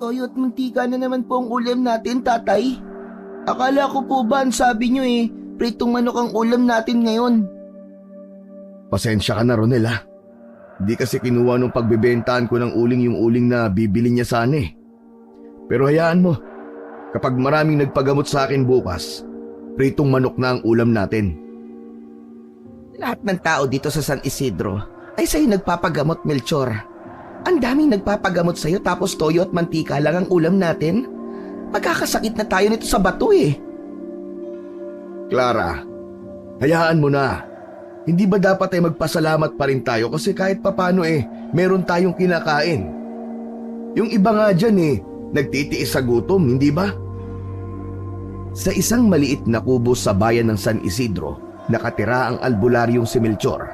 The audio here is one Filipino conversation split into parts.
Toyo at mantika na naman po ang ulam natin, tatay. Akala ko po ba ang sabi niyo pritong manok ang ulam natin ngayon. Pasensya ka na, Ronel ha. Di kasi kinuha nung pagbebentahan ko ng uling yung uling na bibili niya sana eh. Pero hayaan mo, kapag maraming nagpagamot sa akin bukas, pritong manok na ang ulam natin. Lahat ng tao dito sa San Isidro ay sa'yo nagpapagamot, Melchor. Ang daming nagpapagamot sa'yo tapos toyo at mantika lang ang ulam natin. Magkakasakit na tayo nito sa bato eh. Clara, hayaan mo na. Hindi ba dapat ay magpasalamat pa rin tayo kasi kahit papano meron tayong kinakain. Yung iba nga dyan nagtitiis sa gutom, hindi ba? Sa isang maliit na kubo sa bayan ng San Isidro, nakatira ang albularyong si Melchor,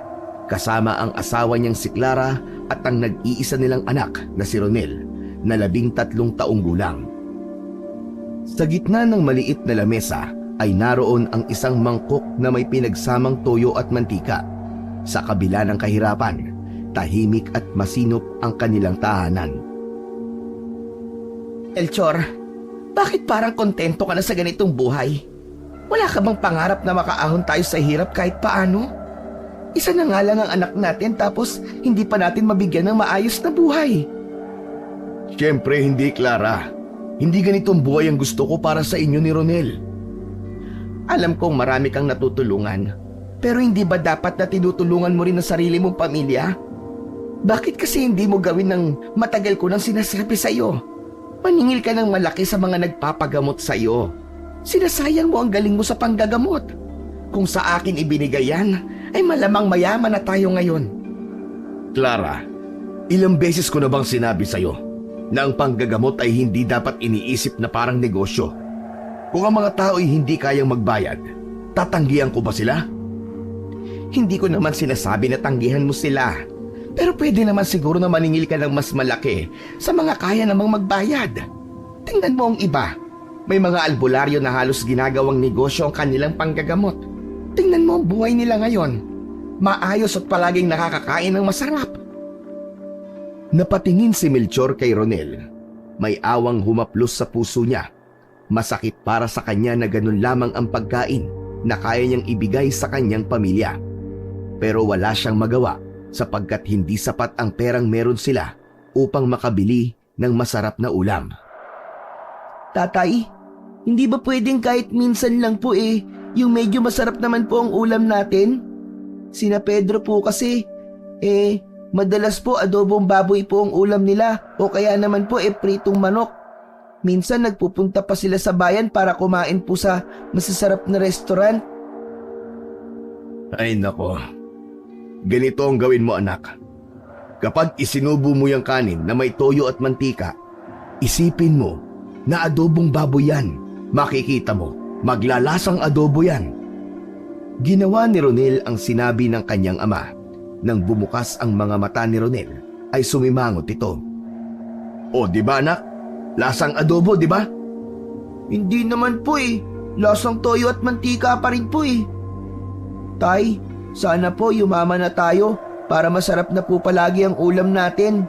kasama ang asawa niyang si Clara at ang nag-iisa nilang anak na si Ronel, na 13 taong gulang. Sa gitna ng maliit na lamesa ay naroon ang isang mangkok na may pinagsamang toyo at mantika. Sa kabila ng kahirapan, tahimik at masinop ang kanilang tahanan. Melchor, bakit parang kontento ka na sa ganitong buhay? Wala ka bang pangarap na makaahon tayo sa hirap kahit paano? Isa na nga lang ang anak natin tapos hindi pa natin mabigyan ng maayos na buhay. Siyempre hindi, Clara. Hindi ganitong buhay ang gusto ko para sa inyo ni Ronel. Alam kong marami kang natutulungan, pero hindi ba dapat na tinutulungan mo rin ang sarili mong pamilya? Bakit kasi hindi mo gawin ng matagal ko nang sinasabi sa'yo? Maningil ka ng malaki sa mga nagpapagamot sa'yo. Sinasayang mo ang galing mo sa panggagamot. Kung sa akin ibinigay yan, ay malamang mayaman na tayo ngayon. Clara, ilang beses ko na bang sinabi sa'yo na ang panggagamot ay hindi dapat iniisip na parang negosyo? Kung ang mga tao ay hindi kayang magbayad, tatanggihan ko ba sila? Hindi ko naman sinasabi na tanggihan mo sila. Pero pwede naman siguro na maningil ka ng mas malaki sa mga kaya namang magbayad. Tingnan mo ang iba. May mga albularyo na halos ginagawang negosyo ang kanilang panggagamot. Tingnan mo ang buhay nila ngayon. Maayos at palaging nakakakain ng masarap. Napatingin si Melchor kay Ronel. May awang humaplos sa puso niya. Masakit para sa kanya na ganun lamang ang pagkain na kaya niyang ibigay sa kanyang pamilya. Pero wala siyang magawa sapagkat hindi sapat ang perang meron sila upang makabili ng masarap na ulam. Tatay, hindi ba pwedeng kahit minsan lang po yung medyo masarap naman po ang ulam natin? Sina Pedro po kasi, madalas po adobong baboy po ang ulam nila o kaya naman po pritong manok. Minsan nagpupunta pa sila sa bayan para kumain po sa masasarap na restaurant. Ay nako, ganito ang gawin mo anak. Kapag isinubo mo yung kanin na may toyo at mantika, isipin mo na adobong baboy yan. Makikita mo, maglalasang adobo yan. Ginawa ni Ronel ang sinabi ng kanyang ama. Nang bumukas ang mga mata ni Ronel, ay sumimangot ito. O di ba anak? Lasang adobo, di ba? Hindi naman po Lasang toyo at mantika pa rin po Tay, sana po yumaman na tayo para masarap na po palagi ang ulam natin.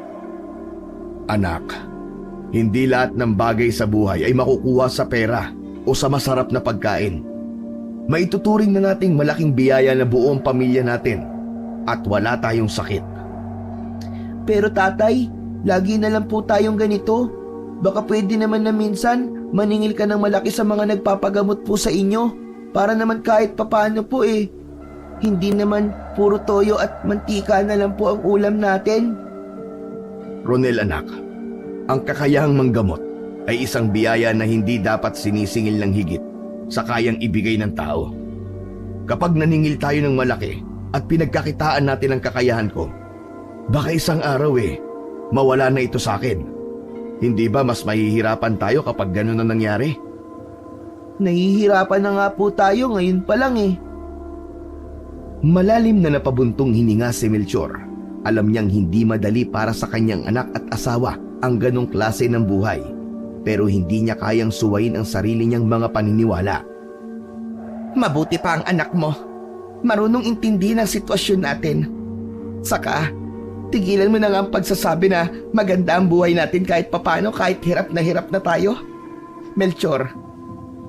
Anak, hindi lahat ng bagay sa buhay ay makukuha sa pera o sa masarap na pagkain. Maituturing na nating malaking biyaya na buong pamilya natin at wala tayong sakit. Pero tatay, lagi na lang po tayong ganito. Baka pwede naman na minsan maningil ka ng malaki sa mga nagpapagamot po sa inyo para naman kahit papaano po hindi naman puro toyo at mantika na lang po ang ulam natin. Ronel anak, ang kakayahang manggamot ay isang biyaya na hindi dapat sinisingil ng higit sa kayang ibigay ng tao. Kapag naningil tayo ng malaki at pinagkakitaan natin ang kakayahan ko, baka isang araw mawala na ito sa akin. Hindi ba mas mahihirapan tayo kapag gano'n na nangyari? Nahihirapan na nga po tayo ngayon pa lang Malalim na napabuntong hininga si Melchor. Alam niyang hindi madali para sa kanyang anak at asawa ang ganong klase ng buhay. Pero hindi niya kayang suwayin ang sarili niyang mga paniniwala. Mabuti pa ang anak mo. Marunong intindihin ang sitwasyon natin. Saka, Tigilan mo na nga ang pagsasabi na maganda ang buhay natin kahit papano, kahit hirap na tayo. Melchor,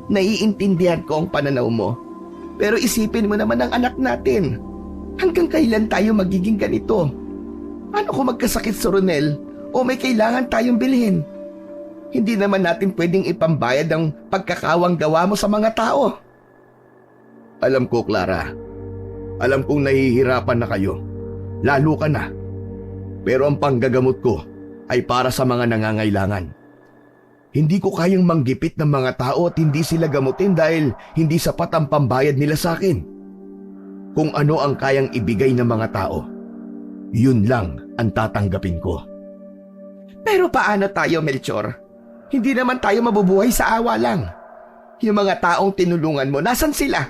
naiintindihan ko ang pananaw mo. Pero isipin mo naman ang anak natin. Hanggang kailan tayo magiging ganito? Ano kung magkasakit si Ronel o may kailangan tayong bilhin? Hindi naman natin pwedeng ipambayad ang pagkakawang gawa mo sa mga tao. Alam ko, Clara. Alam kong nahihirapan na kayo. Lalo ka na. Pero ang panggagamot ko ay para sa mga nangangailangan. Hindi ko kayang manggipit ng mga tao at hindi sila gamutin dahil hindi sapat ang pambayad nila sa akin. Kung ano ang kayang ibigay ng mga tao, yun lang ang tatanggapin ko. Pero paano tayo, Melchor? Hindi naman tayo mabubuhay sa awa lang. Yung mga taong tinulungan mo, nasan sila?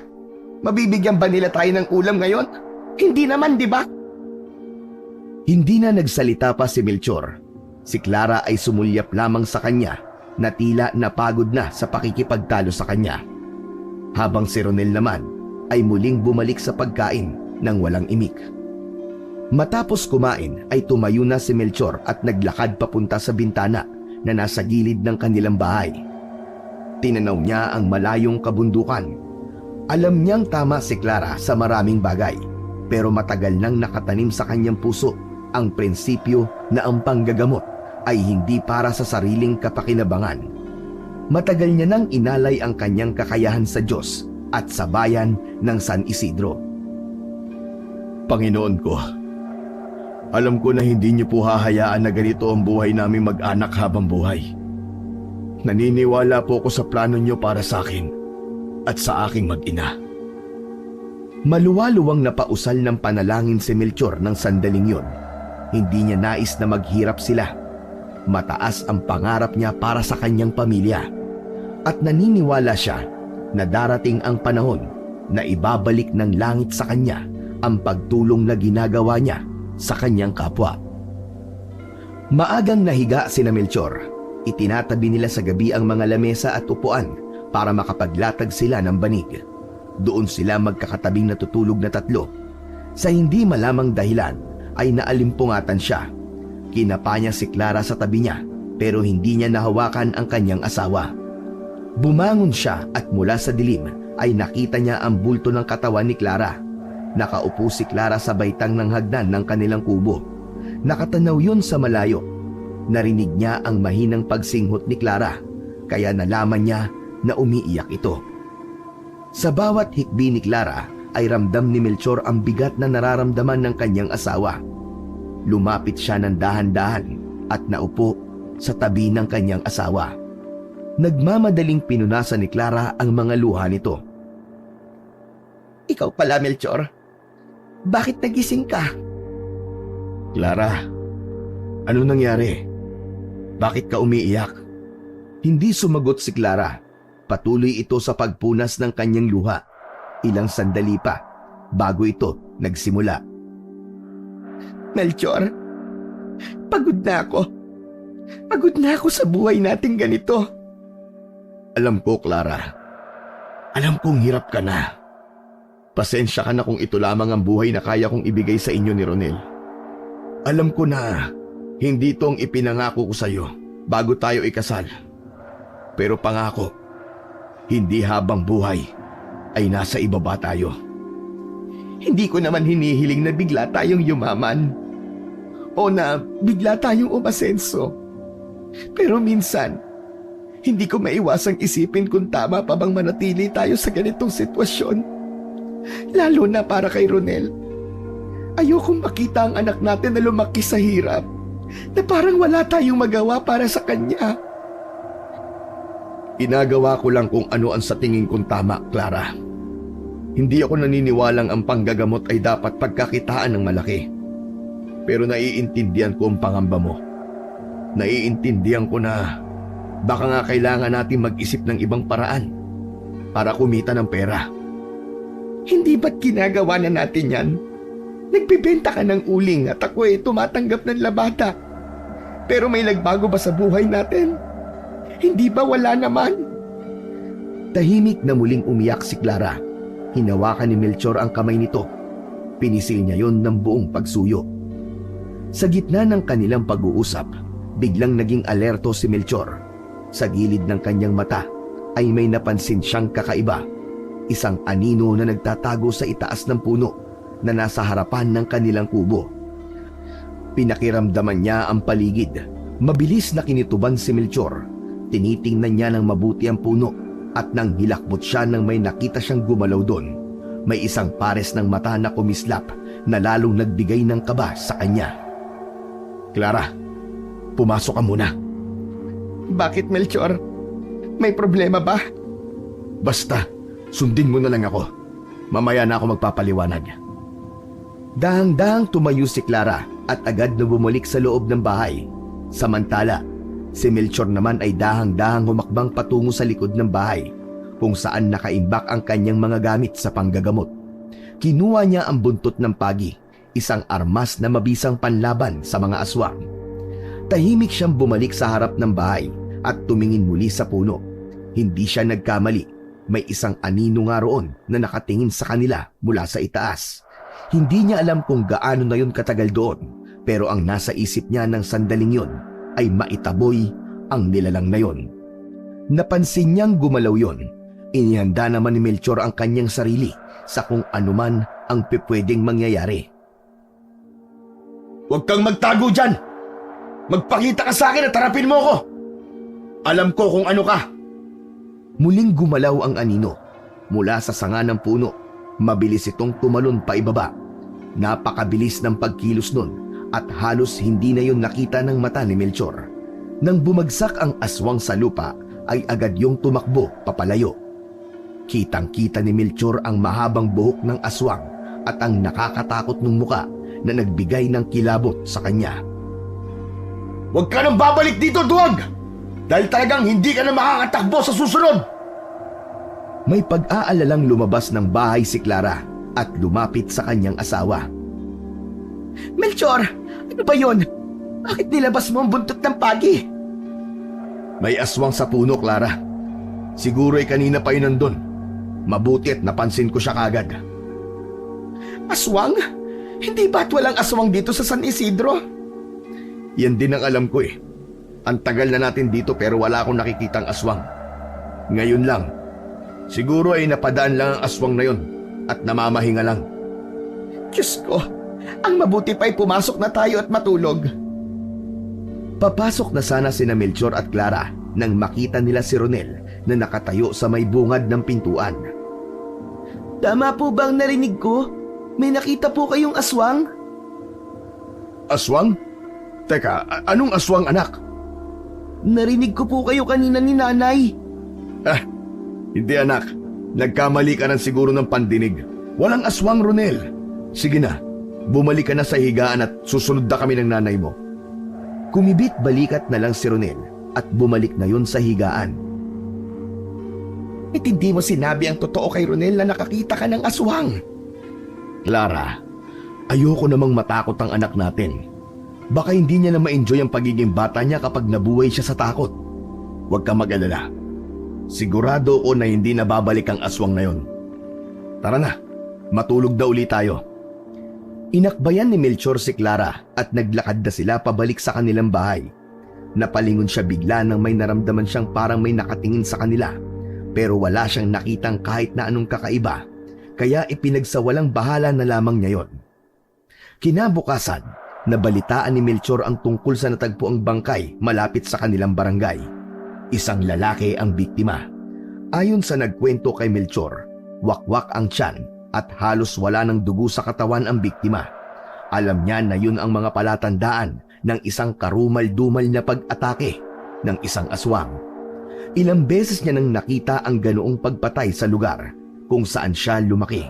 Mabibigyan ba nila tayo ng ulam ngayon? Hindi naman, di ba? Hindi na nagsalita pa si Melchor. Si Clara ay sumulyap lamang sa kanya na tila napagod na sa pakikipagtalo sa kanya. Habang si Ronel naman ay muling bumalik sa pagkain ng walang imik. Matapos kumain ay tumayo na si Melchor at naglakad papunta sa bintana na nasa gilid ng kanilang bahay. Tinanaw niya ang malayong kabundukan. Alam niyang tama si Clara sa maraming bagay, pero matagal nang nakatanim sa kanyang puso ang prinsipyo na ang panggagamot ay hindi para sa sariling kapakinabangan. Matagal niya nang inalay ang kanyang kakayahan sa Diyos at sa bayan ng San Isidro. Panginoon ko, alam ko na hindi niyo po hahayaan na ganito ang buhay naming mag-anak habang buhay. Naniniwala po ako sa plano niyo para sa akin at sa aking mag-ina. Maluwaluwang napausal ng panalangin si Melchor ng sandaling yun. Hindi niya nais na maghirap sila. Mataas ang pangarap niya para sa kanyang pamilya. At naniniwala siya na darating ang panahon na ibabalik ng langit sa kanya ang pagtulong na ginagawa niya sa kanyang kapwa. Maagang nahiga sina Melchor. Itinatabi nila sa gabi ang mga lamesa at upuan para makapaglatag sila ng banig. Doon sila magkakatabing natutulog na tatlo. Sa hindi malamang dahilan ay naalimpungatan siya. Kinapa niya si Clara sa tabi niya pero hindi niya nahawakan ang kanyang asawa. Bumangon siya at mula sa dilim ay nakita niya ang bulto ng katawan ni Clara. Nakaupo si Clara sa baitang ng hagdan ng kanilang kubo. Nakatanaw yun sa malayo. Narinig niya ang mahinang pagsinghot ni Clara, kaya nalaman niya na umiiyak ito. Sa bawat hikbi ni Clara ay ramdam ni Melchor ang bigat na nararamdaman ng kanyang asawa. Lumapit siya ng dahan-dahan at naupo sa tabi ng kanyang asawa. Nagmamadaling pinunasan ni Clara ang mga luha nito. Ikaw pala, Melchor. Bakit nagising ka? Clara, ano nangyari? Bakit ka umiiyak? Hindi sumagot si Clara. Patuloy ito sa pagpunas ng kanyang luha. Ilang sandali pa bago ito nagsimula. Melchor, pagod na ako. Pagod na ako sa buhay nating ganito. Alam ko, Clara. Alam kong hirap ka na. Pasensya ka na kung ito lamang ang buhay na kaya kong ibigay sa inyo ni Ronel. Alam ko na hindi ito ang ipinangako ko sa iyo bago tayo ikasal. Pero pangako, hindi habang buhay ay nasa ibaba tayo. Hindi ko naman hinihiling na bigla tayong yumaman o na bigla tayong umasenso. Pero minsan, hindi ko maiwasang isipin kung tama pa bang manatili tayo sa ganitong sitwasyon. Lalo na para kay Ronel. Ayokong makita ang anak natin na lumaki sa hirap, na parang wala tayong magawa para sa kanya. Ginagawa ko lang kung ano ang sa tingin kong tama, Clara. Hindi ako naniniwalang ang panggagamot ay dapat pagkakitaan ng malaki. Pero naiintindihan ko ang pangamba mo. Naiintindihan ko na baka nga kailangan natin mag-isip ng ibang paraan para kumita ng pera. Hindi ba't ginagawa na natin yan? Nagbibenta ka ng uling at ako tumatanggap ng labada. Pero may nagbago ba sa buhay natin? Hindi ba wala naman? Tahimik na muling umiyak si Clara. Hinawakan ni Melchor ang kamay nito. Pinisil niya yon ng buong pagsuyo. Sa gitna ng kanilang pag-uusap, biglang naging alerto si Melchor. Sa gilid ng kanyang mata ay may napansin siyang kakaiba. Isang anino na nagtatago sa itaas ng puno na nasa harapan ng kanilang kubo. Pinakiramdaman niya ang paligid. Mabilis na kinituban si Melchor. Tinitingnan niya ng mabuti ang puno at nang hilakbot siya nang may nakita siyang gumalaw doon. May isang pares ng mata na kumislap na lalong nagbigay ng kaba sa kanya. Clara, pumasok ka muna. Bakit, Melchor? May problema ba? Basta, sundin mo na lang ako. Mamaya na ako magpapaliwanag. Dahang-dahang tumayo si Clara at agad na bumalik sa loob ng bahay. Samantala, si Melchor naman ay dahang-dahang humakbang patungo sa likod ng bahay kung saan nakaimbak ang kanyang mga gamit sa panggagamot. Kinuha niya ang buntot ng pagi, isang armas na mabisang panlaban sa mga aswang. Tahimik siyang bumalik sa harap ng bahay at tumingin muli sa puno. Hindi siya nagkamali. May isang anino nga roon na nakatingin sa kanila mula sa itaas. Hindi niya alam kung gaano na yun katagal doon, pero ang nasa isip niya ng sandaling yun ay maitaboy ang nilalang na yun. Napansin niyang gumalaw yun. Inihanda naman ni Melchor ang kanyang sarili sa kung anuman ang pwedeng mangyayari. Huwag kang magtago dyan! Magpakita ka sa akin at harapin mo ako! Alam ko kung ano ka! Muling gumalaw ang anino. Mula sa sanga ng puno, mabilis itong tumalon pa ibaba. Napakabilis ng pagkilos nun at halos hindi na yun nakita ng mata ni Melchor. Nang bumagsak ang aswang sa lupa, ay agad yung tumakbo papalayo. Kitang-kita ni Melchor ang mahabang buhok ng aswang at ang nakakatakot ng muka na nagbigay ng kilabot sa kanya. Huwag ka nang babalik dito, duwag! Dahil talagang hindi ka na makakatakbo sa susunod! May pag-aalalang lumabas ng bahay si Clara at lumapit sa kanyang asawa. Melchor, ano ba yun? Bakit nilabas mo ang buntot ng pagi? May aswang sa puno, Clara. Siguro ay kanina pa yun nandun. Mabuti at napansin ko siya kagad. Aswang? Hindi ba't walang aswang dito sa San Isidro? Yan din ang alam ko eh. Ang tagal na natin dito pero wala akong nakikitang aswang. Ngayon lang, siguro ay napadaan lang ang aswang na yon at namamahinga lang. Diyos ko, ang mabuti pa'y pumasok na tayo at matulog. Papasok na sana sina Melchor at Clara nang makita nila si Ronel na nakatayo sa may bungad ng pintuan. Tama po bang narinig ko? May nakita po kayong aswang? Aswang? Teka, anong aswang, anak? Narinig ko po kayo kanina ni nanay. Hindi anak. Nagkamali ka ng siguro ng pandinig. Walang aswang, Ronel. Sige na, bumalik ka na sa higaan at susunod na kami ng nanay mo. Kumibit balikat na lang si Ronel at bumalik na yun sa higaan. At hindi mo sinabi ang totoo kay Ronel na nakakita ka ng aswang. Clara, ayoko namang matakot ang anak natin. Baka hindi niya na ma-enjoy ang pagiging bata niya kapag nabuhay siya sa takot. Huwag kang mag-alala. Sigurado ko na hindi na babalik ang aswang na yon. Tara na, matulog na uli tayo. Inakbayan ni Melchor si Clara at naglakad na sila pabalik sa kanilang bahay. Napalingon siya bigla nang may naramdaman siyang parang may nakatingin sa kanila. Pero wala siyang nakitang kahit na anong kakaiba, kaya ipinagsawalang bahala na lamang niya yon. Kinabukasan, nabalitaan ni Melchor ang tungkol sa natagpuang bangkay malapit sa kanilang barangay. Isang lalaki ang biktima. Ayon sa nagkwento kay Melchor, wakwak ang tiyan at halos wala ng dugo sa katawan ang biktima. Alam niya na yun ang mga palatandaan ng isang karumal-dumal na pag-atake ng isang aswang. Ilang beses niya nang nakita ang ganoong pagpatay sa lugar kung saan siya lumaki.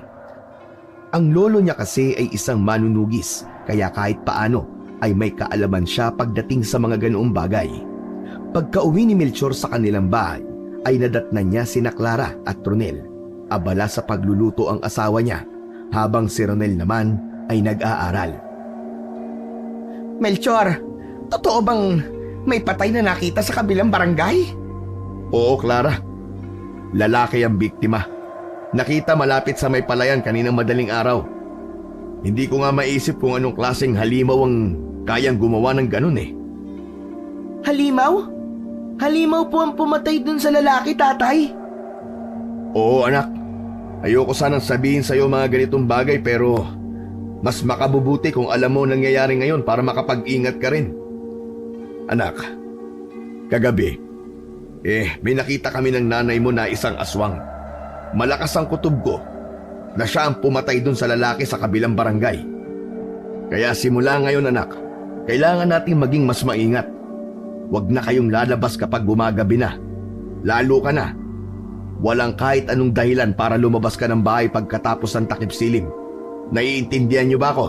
Ang lolo niya kasi ay isang manunugis, kaya kahit paano ay may kaalaman siya pagdating sa mga ganoong bagay. Pagka-uwi ni Melchor sa kanilang bahay, ay nadatnan niya sina Clara at Ronel. Abala sa pagluluto ang asawa niya, habang si Ronel naman ay nag-aaral. Melchor, totoo bang may patay na nakita sa kabilang barangay? Oo, Clara. Lalaki ang biktima. Nakita malapit sa may palayan kaninang madaling araw. Hindi ko nga maisip kung anong klaseng halimaw ang kayang gumawa ng ganun eh. Halimaw? Halimaw po ang pumatay dun sa lalaki, tatay. Oo anak, ayoko sanang sabihin sa'yo mga ganitong bagay pero mas makabubuti kung alam mo nangyayari ngayon para makapag-ingat ka rin. Anak, kagabi, may nakita kami ng nanay mo na isang aswang. Malakas ang kutob ko na siya ang pumatay dun sa lalaki sa kabilang barangay. Kaya simula ngayon anak, kailangan nating maging mas maingat. Huwag na kayong lalabas kapag gumagabi na. Lalo ka na. Walang kahit anong dahilan para lumabas ka ng bahay pagkatapos ng takip silim. Naiintindihan niyo ba ako?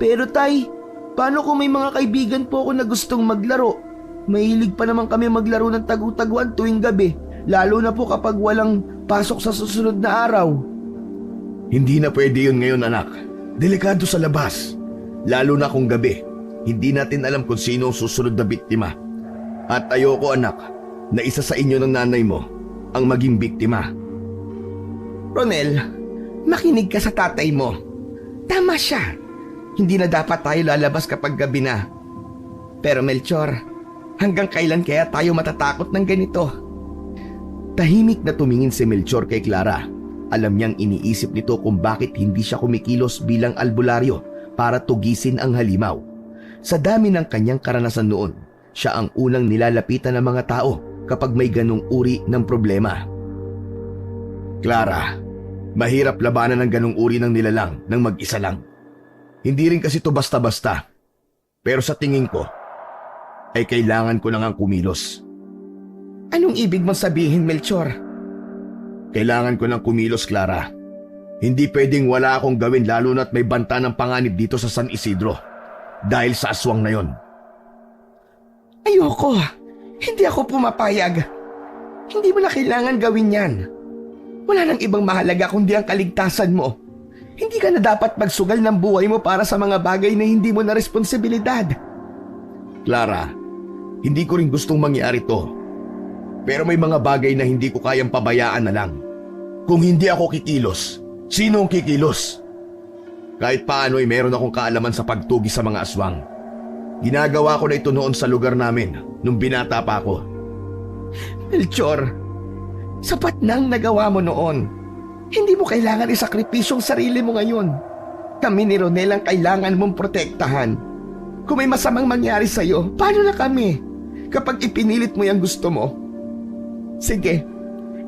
Pero tay, paano kung may mga kaibigan po ako na gustong maglaro? Mahilig pa naman kami maglaro ng tagu-taguan tuwing gabi, lalo na po kapag walang pasok sa susunod na araw. Hindi na pwede yun ngayon anak. Delikado sa labas. Lalo na kung gabi. Hindi natin alam kung sino ang susunod na biktima. At ayoko anak, na isa sa inyo ng nanay mo ang maging biktima. Ronel, makinig ka sa tatay mo. Tama siya. Hindi na dapat tayo lalabas kapag gabi na. Pero Melchor, hanggang kailan kaya tayo matatakot ng ganito? Tahimik na tumingin si Melchor kay Clara. Alam niyang iniisip nito kung bakit hindi siya kumikilos bilang albularyo para tugisin ang halimaw. Sa dami ng kanyang karanasan noon, siya ang unang nilalapitan ng mga tao kapag may ganong uri ng problema. Clara, mahirap labanan ng ganong uri ng nilalang ng mag-isa lang. Hindi rin kasi to basta-basta. Pero sa tingin ko, ay kailangan ko nang kumilos. Anong ibig mong sabihin, Melchor? Kailangan ko nang kumilos, Clara. Hindi pwedeng wala akong gawin lalo na't may banta ng panganib dito sa San Isidro. Dahil sa aswang na yon. Ayoko. Hindi ako pumapayag. Hindi mo na kailangan gawin yan. Wala nang ibang mahalaga kundi ang kaligtasan mo. Hindi ka na dapat magsugal ng buhay mo para sa mga bagay na hindi mo na responsibilidad. Clara, hindi ko rin gustong mangyari to. Pero may mga bagay na hindi ko kayang pabayaan na lang. Kung hindi ako kikilos, sino ang kikilos? Kahit paano ay meron akong kaalaman sa pagtugi sa mga aswang. Ginagawa ko na ito noon sa lugar namin nung binata pa ako. Melchor, sapat na ang nagawa mo noon. Hindi mo kailangan isakripisyo ang sarili mo ngayon. Kami ni Ronel ang kailangan mong protektahan. Kung may masamang mangyari sa'yo, paano na kami? Kapag ipinilit mo yung gusto mo. Sige,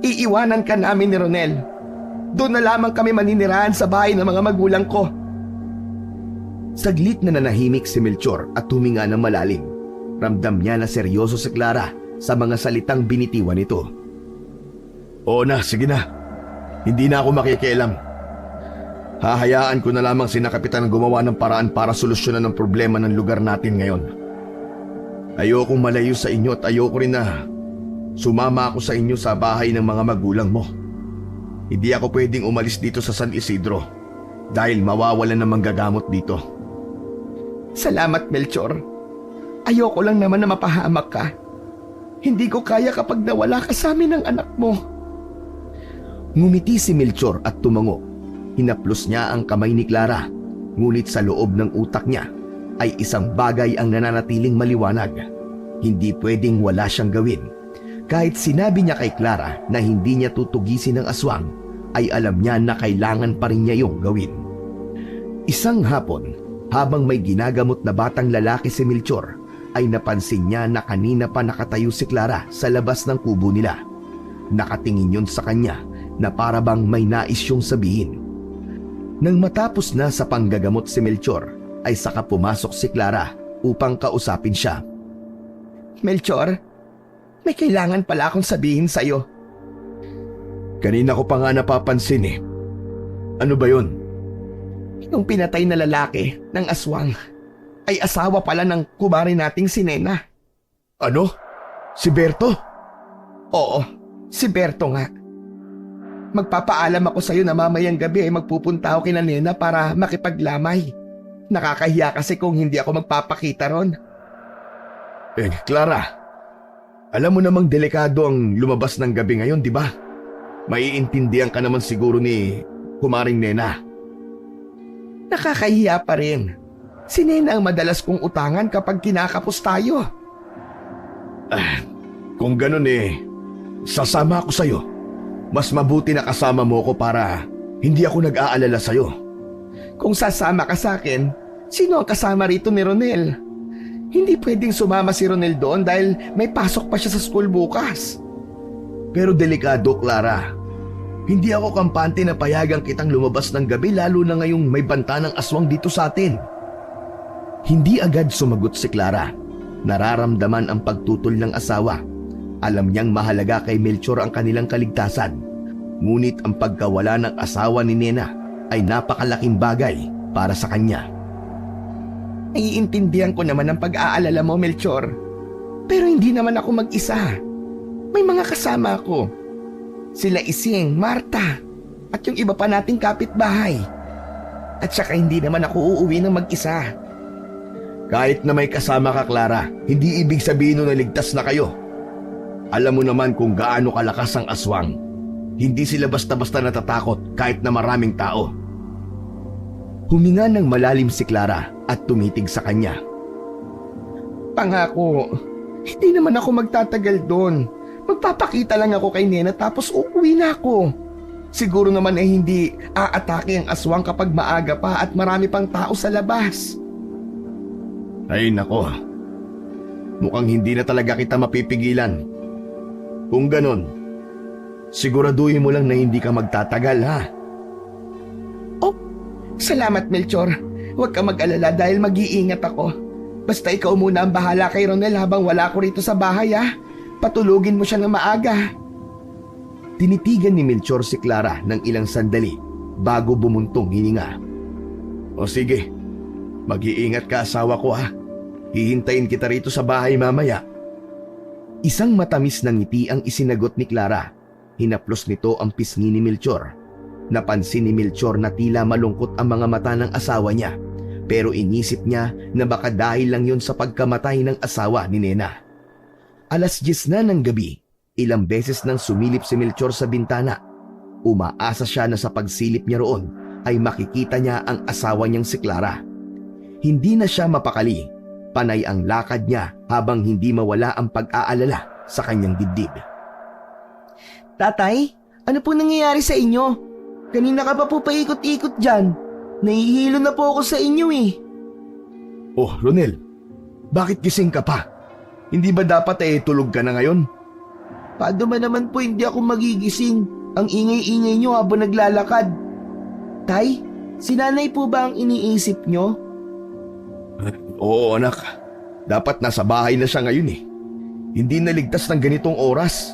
iiwanan ka namin ni Ronel. Doon na lamang kami maninirahan sa bahay ng mga magulang ko. Saglit na nanahimik si Melchor at huminga ng malalim. Ramdam niya na seryoso si Clara sa mga salitang binitiwan nito. Oo na, sige na. Hindi na ako makikialam. Hahayaan ko na lamang sina Kapitan ang gumawa ng paraan para solusyonan ang problema ng lugar natin ngayon. Ayokong malayo sa inyo at ayoko rin na sumama ako sa inyo sa bahay ng mga magulang mo. Hindi ako pwedeng umalis dito sa San Isidro dahil mawawalan ng manggagamot dito. Salamat, Melchor. Ayoko lang naman na mapahamak ka. Hindi ko kaya kapag nawala ka sa amin ng anak mo. Ngumiti si Melchor at tumango. Hinaplos niya ang kamay ni Clara. Ngunit sa loob ng utak niya ay isang bagay ang nananatiling maliwanag. Hindi pwedeng wala siyang gawin. Kahit sinabi niya kay Clara na hindi niya tutugisin ang aswang, ay alam niya na kailangan pa rin niya yung gawin. Isang hapon, habang may ginagamot na batang lalaki si Melchor, ay napansin niya na kanina pa nakatayo si Clara sa labas ng kubo nila. Nakatingin yun sa kanya na para bang may nais siyang sabihin. Nang matapos na sa panggagamot si Melchor, ay saka pumasok si Clara upang kausapin siya. Melchor, may kailangan pala akong sabihin sa'yo. Kanina ko pa nga napapansin eh. Ano ba yun? Yung pinatay na lalaki ng aswang ay asawa pala ng kumare nating si Nena. Ano? Si Berto? Oo, si Berto nga. Magpapaalam ako sa'yo na mamayang gabi ay magpupunta ako kina Nena para makipaglamay. Nakakahiya kasi kung hindi ako magpapakita ron. Clara, alam mo namang delikado ang lumabas ng gabi ngayon, di ba? Maiintindihan ka naman siguro ni Kumaring Nena. Nakakahiya pa rin. Si Nena ang madalas kong utangan kapag kinakapos tayo. Kung ganun sasama ako sa'yo. Mas mabuti na kasama mo ko para hindi ako nag-aalala sa'yo. Kung sasama ka sa akin, sino ang kasama rito ni Ronel? Hindi pwedeng sumama si Ronel doon dahil may pasok pa siya sa school bukas. Pero delikado, Clara. Hindi ako kampante na payagang kitang lumabas ng gabi lalo na ngayong may banta ng aswang dito sa atin. Hindi agad sumagot si Clara. Nararamdaman ang pagtutol ng asawa. Alam niyang mahalaga kay Melchor ang kanilang kaligtasan. Ngunit ang pagkawala ng asawa ni Nena ay napakalaking bagay para sa kanya. Naiintindihan ko naman ang pag-aalala mo, Melchor. Pero hindi naman ako mag-isa. May mga kasama ako. Sila Ising, Marta, at yung iba pa nating kapitbahay. At saka hindi naman ako uuwi ng mag-isa. Kahit na may kasama ka, Clara, hindi ibig sabihin na ligtas na kayo. Alam mo naman kung gaano kalakas ang aswang. Hindi sila basta-basta natatakot kahit na maraming tao. Huminga ng malalim si Clara at tumitig sa kanya. Pangako, hindi naman ako magtatagal doon. Magpapakita lang ako kay Nena tapos uuwi na ako. Siguro naman hindi aatake ang aswang kapag maaga pa at marami pang tao sa labas. Ay nako, mukhang hindi na talaga kita mapipigilan. Kung ganon, siguraduhin mo lang na hindi ka magtatagal, ha? Oh, salamat Melchor. Huwag ka mag-alala dahil mag-iingat ako. Basta ikaw muna ang bahala kay Ronel habang wala ko rito sa bahay, ha? Patulugin mo siya ng maaga. Tinitigan ni Melchor si Clara ng ilang sandali bago bumuntong hininga. O sige, mag-iingat ka asawa ko, ha? Hihintayin kita rito sa bahay mamaya. Isang matamis na ngiti ang isinagot ni Clara. Hinaplos nito ang pisngi ni Melchor. Napansin ni Melchor na tila malungkot ang mga mata ng asawa niya. Pero inisip niya na baka dahil lang yun sa pagkamatay ng asawa ni Nena. 10:00 na ng gabi, ilang beses nang sumilip si Melchor sa bintana. Umaasa siya na sa pagsilip niya roon ay makikita niya ang asawa niyang si Clara. Hindi na siya mapakali. Panay ang lakad niya habang hindi mawala ang pag-aalala sa kanyang dibdib. Tatay, ano po nangyayari sa inyo? Kanina ka pa po paikot-ikot dyan. Nahihilo na po ako sa inyo eh. Oh, Ronel, bakit gising ka pa? Hindi ba dapat tulog ka na ngayon? Paano ba naman po hindi ako magigising? Ang ingay-ingay nyo habang naglalakad. Tay, si nanay po ba ang iniisip nyo? Oo anak, dapat nasa bahay na siya ngayon eh. Hindi naligtas ng ganitong oras.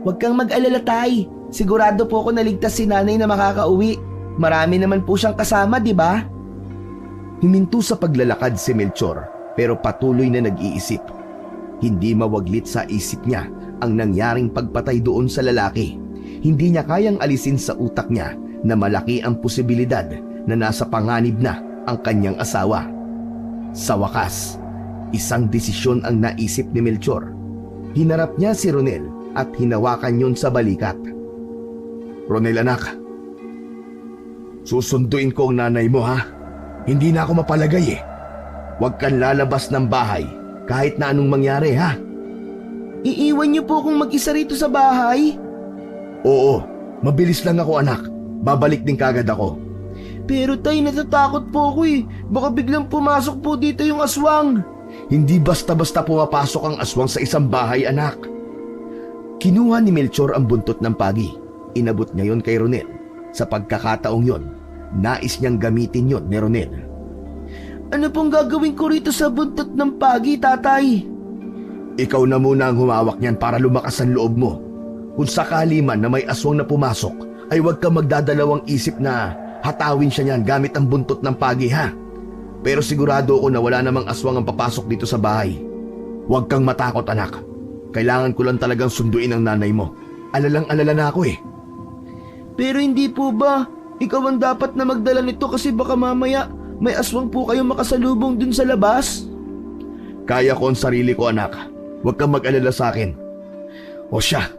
Huwag kang mag-alala tay. Sigurado po ako naligtas si nanay na makakauwi. Marami naman po siyang kasama, di ba? Huminto sa paglalakad si Melchor pero patuloy na nag-iisip. Hindi mawaglit sa isip niya ang nangyaring pagpatay doon sa lalaki. Hindi niya kayang alisin sa utak niya na malaki ang posibilidad na nasa panganib na ang kanyang asawa. Sa wakas, isang desisyon ang naisip ni Melchor. Hinarap niya si Ronel at hinawakan yun sa balikat. Ronel anak, susunduin ko ang nanay mo ha. Hindi na ako mapalagay eh. Huwag kang lalabas ng bahay kahit na anong mangyari ha. Iiwan niyo po akong mag-isa rito sa bahay? Oo, mabilis lang ako anak. Babalik din kagad ako. Pero tay, natatakot po ako eh. Baka biglang pumasok po dito yung aswang. Hindi basta-basta pumapasok ang aswang sa isang bahay anak. Kinuha ni Melchor ang buntot ng pagi. Inabot niya yon kay Ronel. Sa pagkakataong yon, nais niyang gamitin yon ni Ronel. Ano pong gagawin ko rito sa buntot ng pagi, tatay? Ikaw na muna ang humawak niyan para lumakas ang loob mo. Kung sakali man na may aswang na pumasok, ay huwag kang magdadalawang isip na hatawin siya niyan gamit ang buntot ng pagi ha. Pero sigurado ako na wala namang aswang ang papasok dito sa bahay. Huwag kang matakot anak. Kailangan ko lang talagang sunduin ang nanay mo. Alalang-alala na ako eh. Pero hindi po ba? Ikaw ang dapat na magdala nito kasi baka mamaya may aswang po kayo makasalubong dun sa labas. Kaya ko ang sarili ko anak. Huwag kang mag-alala sa akin. O siya,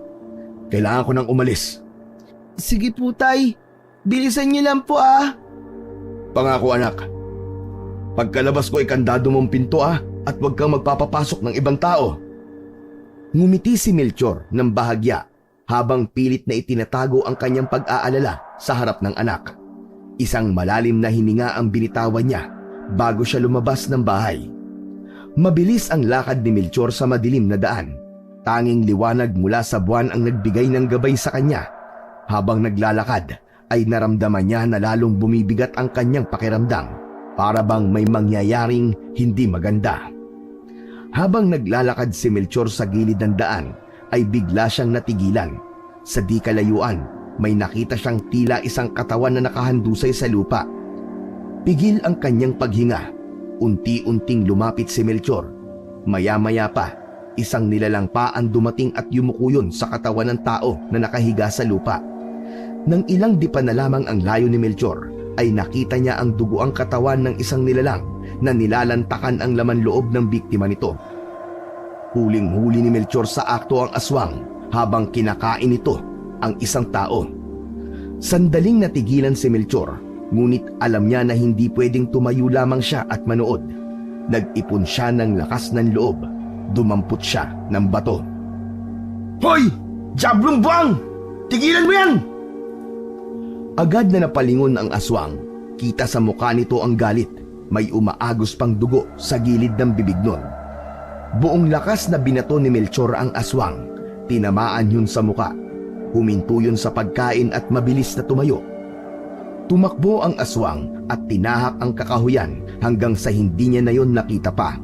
kailangan ko nang umalis. Sige po tay, bilisan niyo lang po ah. Pangako anak. Pagkalabas ko ikandado mong pinto at huwag kang magpapapasok ng ibang tao. Ngumiti si Melchor ng bahagya habang pilit na itinatago ang kanyang pag-aalala sa harap ng anak. Isang malalim na hininga ang binitawan niya bago siya lumabas ng bahay. Mabilis ang lakad ni Melchor sa madilim na daan. Tanging liwanag mula sa buwan ang nagbigay ng gabay sa kanya. Habang naglalakad ay naramdaman niya na lalong bumibigat ang kanyang pakiramdam, para bang may mangyayaring hindi maganda. Habang naglalakad si Melchor sa gilid ng daan ay bigla siyang natigilan. Sa di kalayuan, may nakita siyang tila isang katawan na nakahandusay sa lupa. Pigil ang kanyang paghinga. Unti-unting lumapit si Melchor. Maya-maya pa, isang nilalang pa ang dumating at yumukuyon sa katawan ng tao na nakahiga sa lupa. Nang ilang di pa na lamang ang layo ni Melchor, ay nakita niya ang duguang katawan ng isang nilalang na nilalantakan ang laman loob ng biktima nito. Huling-huli ni Melchor sa akto ang aswang habang kinakain nito ang isang tao. Sandaling natigilan si Melchor, ngunit alam niya na hindi pwedeng tumayo lamang siya at manood. Nag-ipon siya ng lakas ng loob. Dumampot siya ng bato. Hoy! Diablong buwang! Tigilan mo yan! Agad na napalingon ang aswang. Kita sa mukha nito ang galit. May umaagos pang dugo sa gilid ng bibig nun. Buong lakas na binato ni Melchor ang aswang. Tinamaan yun sa mukha. Huminto yun sa pagkain at mabilis na tumayo. Tumakbo ang aswang at tinahak ang kakahuyan hanggang sa hindi niya na yun nakita pa.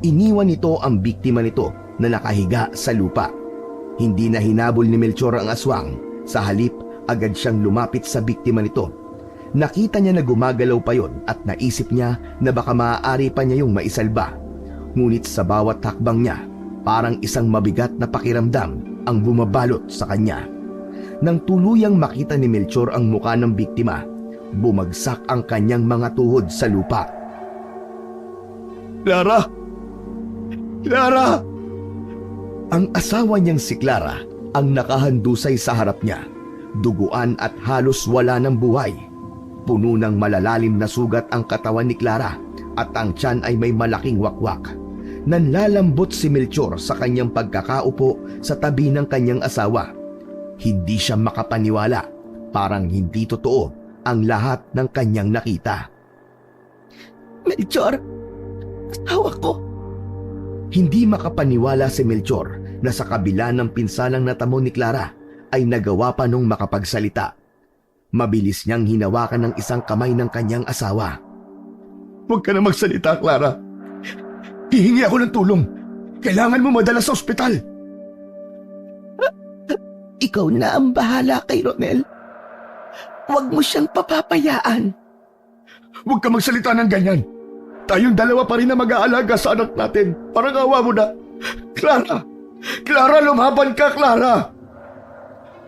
Iniwan nito ang biktima nito na nakahiga sa lupa. Hindi na hinabol ni Melchor ang aswang. Sa halip, agad siyang lumapit sa biktima nito. Nakita niya na gumagalaw pa yon at naisip niya na baka maaari pa niya yung maisalba. Ngunit sa bawat hakbang niya, parang isang mabigat na pakiramdam ang bumabalot sa kanya. Nang tuluyang makita ni Melchor ang muka ng biktima, bumagsak ang kanyang mga tuhod sa lupa. Clara! Clara! Ang asawa niyang si Clara ang nakahandusay sa harap niya. Duguan at halos wala ng buhay. Puno ng malalalim na sugat ang katawan ni Clara at ang tiyan ay may malaking wakwak. Nanlalambot si Melchor sa kanyang pagkakaupo sa tabi ng kanyang asawa. Hindi siya makapaniwala. Parang hindi totoo ang lahat ng kanyang nakita. Melchor, asawa ko. Hindi makapaniwala si Melchor na sa kabila ng pinsalang natamo ni Clara ay nagawa pa nung makapagsalita. Mabilis niyang hinawakan ng isang kamay ng kanyang asawa. Huwag ka na magsalita, Clara. Hihingi ako ng tulong. Kailangan mo madala sa ospital. Ikaw na ang bahala kay Romel. Huwag mo siyang papapayaan. Huwag ka magsalita ng ganyan. Tayong dalawa pa rin na mag-aalaga sa anak natin. Parang awa mo na. Clara! Clara, lumaban ka, Clara!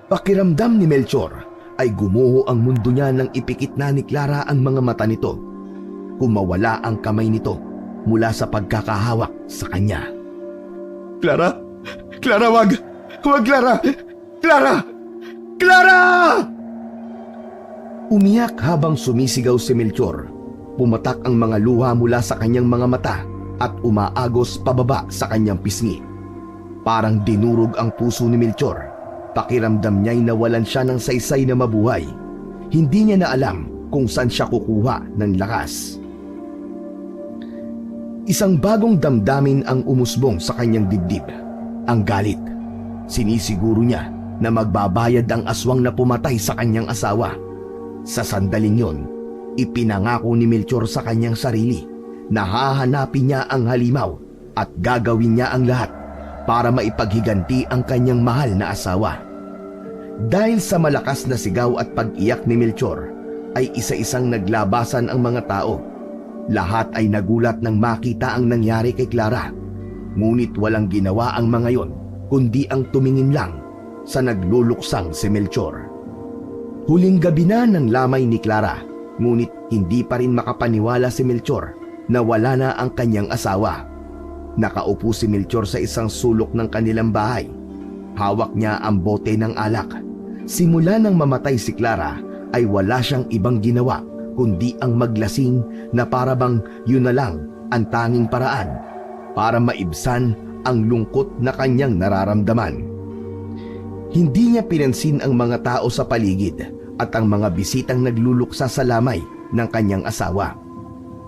Pakiramdam ni Melchor ay gumuho ang mundo niya nang ipikit na ni Clara ang mga mata nito. Kumawala ang kamay nito mula sa pagkakahawak sa kanya. Clara! Clara, wag! Wag, Clara! Clara! Clara! Umiyak habang sumisigaw si Melchor. Pumatak ang mga luha mula sa kanyang mga mata at umaagos pababa sa kanyang pisngi. Parang dinurog ang puso ni Melchor. Pakiramdam niya'y nawalan siya ng saysay na mabuhay. Hindi niya na alam kung saan siya kukuha ng lakas. Isang bagong damdamin ang umusbong sa kanyang dibdib. Ang galit. Sinisiguro niya na magbabayad ang aswang na pumatay sa kanyang asawa. Sa sandaling yon, ipinangako ni Melchor sa kanyang sarili na hahanapin niya ang halimaw at gagawin niya ang lahat para maipaghiganti ang kanyang mahal na asawa. Dahil sa malakas na sigaw at pag-iyak ni Melchor, ay isa-isang naglabasan ang mga tao. Lahat ay nagulat nang makita ang nangyari kay Clara. Ngunit walang ginawa ang mga yon, kundi ang tumingin lang sa nagluluksang si Melchor. Huling gabi na ng lamay ni Clara, ngunit hindi pa rin makapaniwala si Melchor na wala na ang kanyang asawa. Nakaupo si Melchor sa isang sulok ng kanilang bahay. Hawak niya ang bote ng alak. Simula nang mamatay si Clara ay wala siyang ibang ginawa kundi ang maglasing na parabang yun na lang ang tanging paraan para maibsan ang lungkot na kanyang nararamdaman. Hindi niya pinansin ang mga tao sa paligid at ang mga bisitang nagluluksa sa lamay ng kanyang asawa.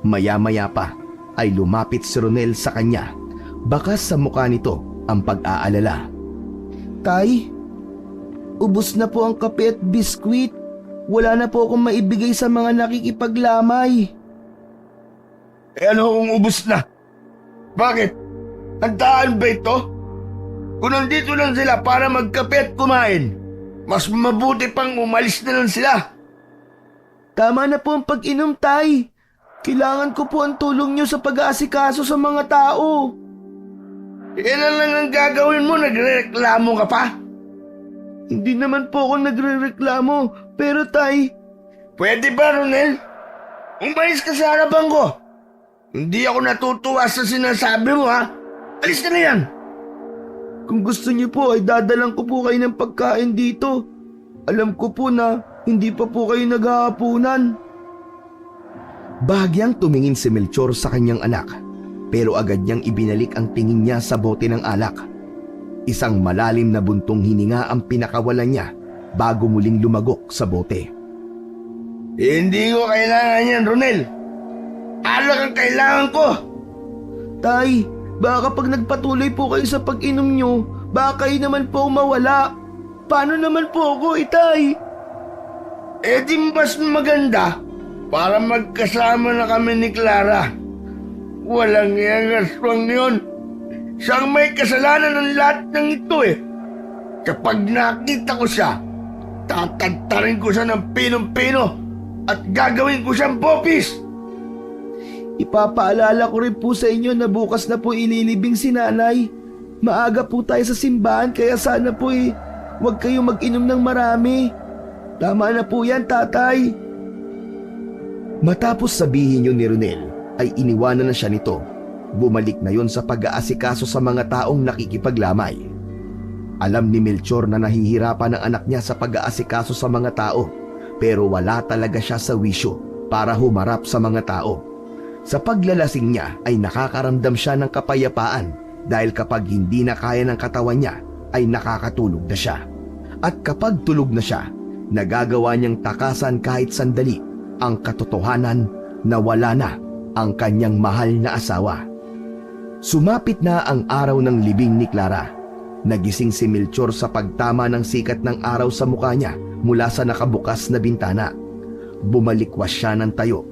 Maya-maya pa ay lumapit si Ronel sa kanya. Bakas sa mukha nito ang pag-aalala. Tay, ubos na po ang kape at biskwit. Wala na po akong maibigay sa mga nakikipaglamay. Ano kung ubus na? Bakit? Handaan ba ito? Kung nandito lang sila para magkape at kumain, mas mabuti pang umalis na lang sila. Tama na po ang pag-inom, Tay. Kailangan ko po ang tulong niyo sa pag-aasikaso sa mga tao. Yan lang ang gagawin mo, nagrereklamo ka pa? Hindi naman po ako nagrereklamo, pero Tay... Pwede ba, Ronel? Umalis ka sa harapan ko. Hindi ako natutuwa sa sinasabi mo, ha? Alis ka na yan. Kung gusto niyo po ay dadalang ko po kayo ng pagkain dito. Alam ko po na hindi pa po kayo naghahapunan. Bahagyang tumingin si Melchor sa kanyang anak, pero agad niyang ibinalik ang tingin niya sa bote ng alak. Isang malalim na buntong hininga ang pinakawalan niya bago muling lumagok sa bote. Hindi ko kailangan yan, Ronel. Alak ang kailangan ko. Tay, baka pag nagpatuloy po kayo sa pag-inom niyo, baka kayo naman po mawala. Paano naman po ako, Itay? Di mas maganda para magkasama na kami ni Clara. Walang iyang aswang yun. Siyang may kasalanan ng lahat ng ito eh. Kapag nakita ko siya, tatantarin ko siya ng pinong-pino at gagawin ko siyang bopis. Ipapaalala ko rin po sa inyo na bukas na po ililibing si nanay. Maaga po tayo sa simbahan kaya sana po huwag kayo mag-inom ng marami. Tama na po yan, tatay. Matapos sabihin yun ni Ronel, ay iniwanan na siya nito. Bumalik na yon sa pag-aasikaso sa mga taong nakikipaglamay. Alam ni Melchor na nahihirapan ang anak niya sa pag-aasikaso sa mga tao, pero wala talaga siya sa wisyo para humarap sa mga tao. Sa paglalasing niya ay nakakaramdam siya ng kapayapaan dahil kapag hindi na kaya ng katawan niya ay nakakatulog na siya. At kapag tulog na siya, nagagawa niyang takasan kahit sandali ang katotohanan na wala na ang kanyang mahal na asawa. Sumapit na ang araw ng libing ni Clara. Nagising si Melchor sa pagtama ng sikat ng araw sa mukha niya mula sa nakabukas na bintana. Bumalikwas siya ng tayo.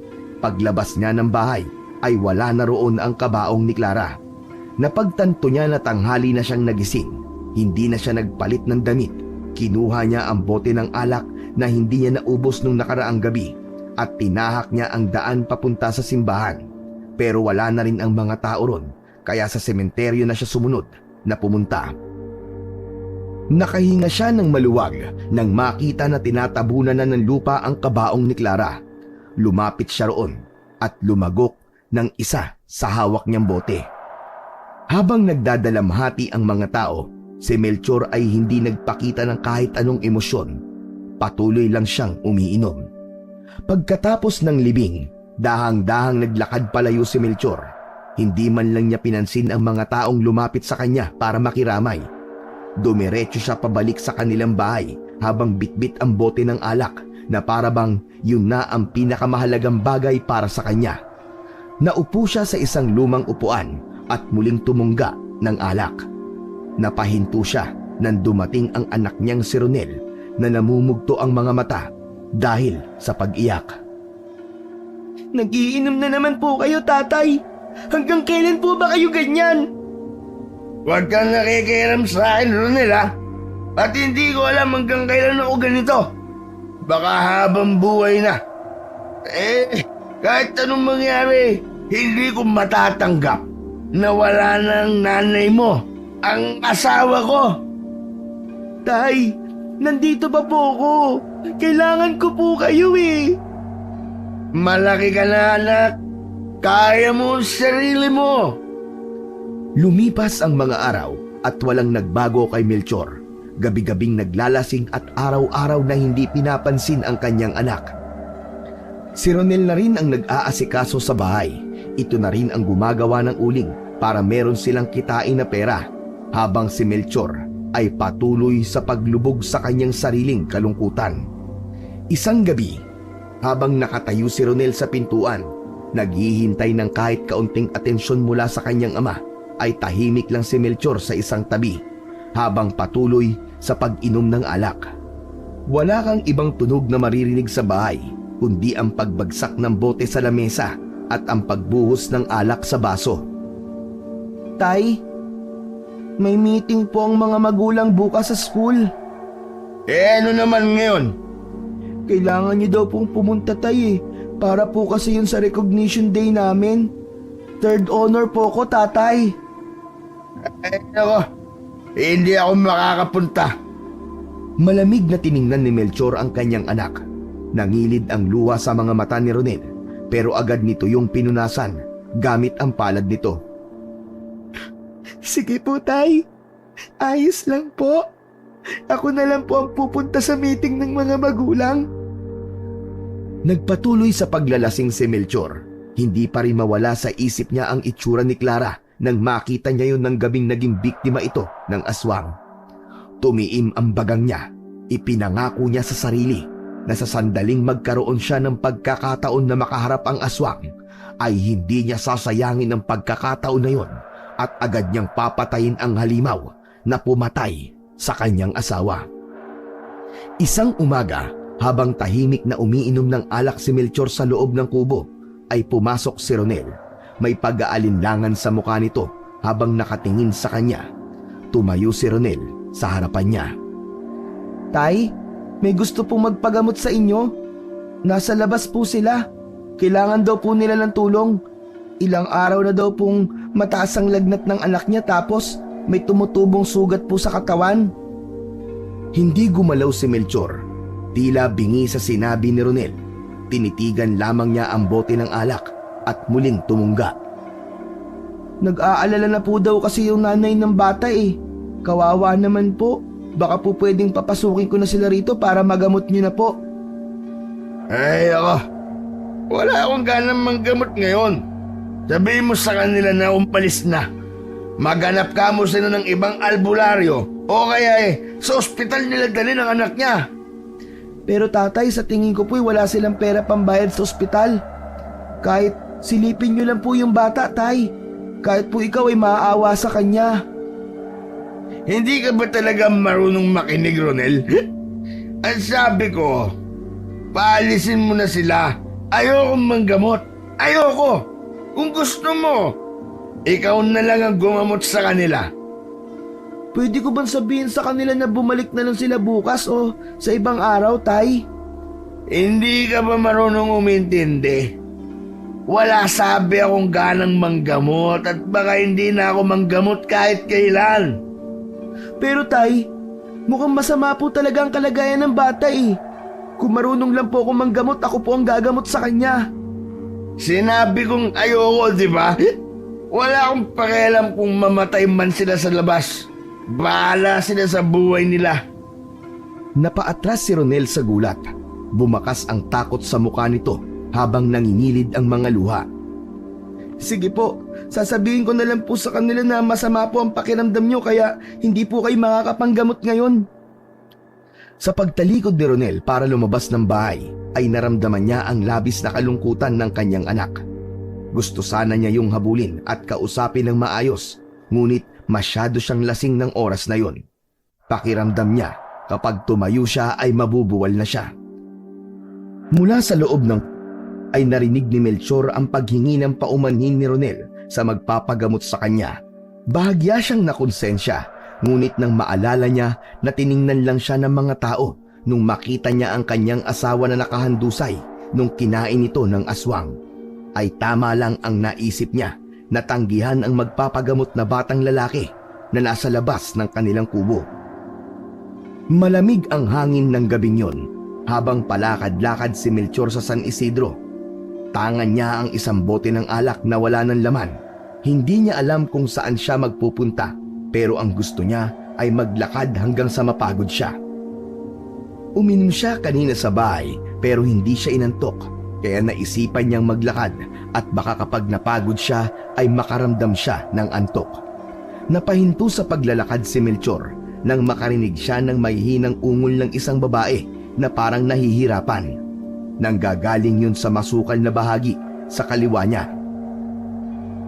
Paglabas niya ng bahay ay wala na roon ang kabaong ni Clara. Napagtanto niya na tanghali na siyang nagising. Hindi na siya nagpalit ng damit. Kinuha niya ang bote ng alak na hindi niya naubos nung nakaraang gabi at tinahak niya ang daan papunta sa simbahan. Pero wala na rin ang mga tao ron, kaya sa sementeryo na siya sumunod na pumunta. Nakahinga siya ng maluwag nang makita na tinatabunan na ng lupa ang kabaong ni Clara. Lumapit siya roon at lumagok ng isa sa hawak niyang bote. Habang nagdadalamhati ang mga tao, si Melchor ay hindi nagpakita ng kahit anong emosyon. Patuloy lang siyang umiinom. Pagkatapos ng libing, dahang-dahang naglakad palayo si Melchor. Hindi man lang niya pinansin ang mga taong lumapit sa kanya para makiramay. Dumiretso siya pabalik sa kanilang bahay habang bitbit ang bote ng alak na parabang yun na ang pinakamahalagang bagay para sa kanya. Naupo siya sa isang lumang upuan at muling tumungga ng alak. Napahinto siya nang dumating ang anak niyang si Ronel na namumugto ang mga mata dahil sa pag-iyak. Nagiinom na naman po kayo, tatay. Hanggang kailan po ba kayo ganyan? Huwag kang nakikialam sa akin, Ronel, ha? At hindi ko alam hanggang kailan ako ganito. Baka habang buhay na. Kahit anong mangyari, hindi ko matatanggap na wala ng nanay mo, ang asawa ko. Tay, nandito pa po ako. Kailangan ko po kayo eh. Malaki ka na, anak. Kaya mo ang sarili mo. Lumipas ang mga araw at walang nagbago kay Melchor. Gabi-gabing naglalasing at araw-araw na hindi pinapansin ang kanyang anak. Si Ronel na rin ang nag-aasikaso sa bahay. Ito na rin ang gumagawa ng uling para meron silang kitain na pera, habang si Melchor ay patuloy sa paglubog sa kanyang sariling kalungkutan. Isang gabi, habang nakatayo si Ronel sa pintuan, naghihintay ng kahit kaunting atensyon mula sa kanyang ama, ay tahimik lang si Melchor sa isang tabi habang patuloy sa pag-inom ng alak. Wala kang ibang tunog na maririnig sa bahay kundi ang pagbagsak ng bote sa lamesa at ang pagbuhos ng alak sa baso. Tay, may meeting po ang mga magulang bukas sa school. Ano naman ngayon? Kailangan niyo daw pong pumunta, tay, para po kasi yun sa recognition day namin. Third honor po ko, tatay. Ako, hindi ako makakapunta. Malamig na tiningnan ni Melchor ang kanyang anak. Nangilid ang luha sa mga mata ni Ronel, pero agad nito yung pinunasan gamit ang palad nito. Sige po, tay. Ayos lang po. Ako na lang po ang pupunta sa meeting ng mga magulang. Nagpatuloy sa paglalasing si Melchor. Hindi pa rin mawala sa isip niya ang itsura ni Clara nang makita niya yun ng gabing naging biktima ito ng aswang. Tumiim ang bagang niya. Ipinangako niya sa sarili na sa sandaling magkaroon siya ng pagkakataon na makaharap ang aswang, ay hindi niya sasayangin ang pagkakataon na yon at agad niyang papatayin ang halimaw na pumatay sa kanyang asawa. Isang umaga, habang tahimik na umiinom ng alak si Melchor sa loob ng kubo, ay pumasok si Ronel. May pag-aalinlangan sa mukha nito habang nakatingin sa kanya. Tumayo si Ronel sa harapan niya. Tay, may gusto pong magpagamot sa inyo. Nasa labas po sila. Kailangan daw po nila ng tulong. Ilang araw na daw pong mataas ang lagnat ng anak niya, tapos may tumutubong sugat po sa katawan. Hindi gumalaw si Melchor. Tila bingi sa sinabi ni Ronel. Tinitigan lamang niya ang bote ng alak at muling tumunga. Nag-aalala na po daw kasi yung nanay ng bata eh. Kawawa naman po. Baka po pwedeng papasukin ko na sila rito para magamot niyo na po. Ay ako, wala akong ganang manggamot ngayon. Sabihin mo sa kanila na umpalis na. Maghanap ka mo sila ng ibang albularyo o kaya sa ospital nila dalhin ang anak niya. Pero tatay, sa tingin ko po wala silang pera pambayad sa ospital. Kahit silipin niyo lang po yung bata, tay. Kahit po ikaw ay maaawa sa kanya. Hindi ka ba talaga marunong makinig, Ronel? Ang sabi ko, paalisin mo na sila. Ayokong manggamot. Ayoko. Kung gusto mo, ikaw na lang ang gumamot sa kanila. Pwede ko bang sabihin sa kanila na bumalik na lang sila bukas o sa ibang araw, tay? Hindi ka ba marunong umintindi? Wala sabi akong ganang manggamot at baka hindi na ako manggamot kahit kailan. Pero tay, mukhang masama po talaga ang kalagayan ng bata eh. Kung marunong lang po akong manggamot, ako po ang gagamot sa kanya. Sinabi kong ayoko, di ba? Wala akong pakialam kung mamatay man sila sa labas. Bahala sila sa buhay nila. Napaatras si Ronel sa gulat. Bumakas ang takot sa mukha nito habang nangingilid ang mga luha. Sige po, sasabihin ko na lang po sa kanila na masama po ang pakiramdam nyo kaya hindi po kayo makakapanggamot ngayon. Sa pagtalikod ni Ronel para lumabas ng bahay, ay naramdaman niya ang labis na kalungkutan ng kanyang anak. Gusto sana niya yung habulin at kausapin ng maayos, ngunit masyado siyang lasing ng oras na yon. Pakiramdam niya kapag tumayo siya ay mabubuwal na siya. Mula sa loob ng ay narinig ni Melchor ang paghingi ng paumanhin ni Ronel sa magpapagamot sa kanya. Bahagya siyang nakonsensya, ngunit nang maalala niya na tiningnan lang siya ng mga tao nung makita niya ang kanyang asawa na nakahandusay nung kinain ito ng aswang, ay tama lang ang naisip niya na tanggihan ang magpapagamot na batang lalaki na nasa labas ng kanilang kubo. Malamig ang hangin ng gabing yon habang palakad-lakad si Melchor sa San Isidro. Tangan niya ang isang bote ng alak na wala ng laman. Hindi niya alam kung saan siya magpupunta, pero ang gusto niya ay maglakad hanggang sa mapagod siya. Uminom siya kanina sa bahay pero hindi siya inantok. Kaya naisipan niyang maglakad at baka kapag napagod siya ay makaramdam siya ng antok. Napahinto sa paglalakad si Melchor nang makarinig siya ng mahihinang ungol ng isang babae na parang nahihirapan. Nanggagaling yun sa masukal na bahagi sa kaliwa niya.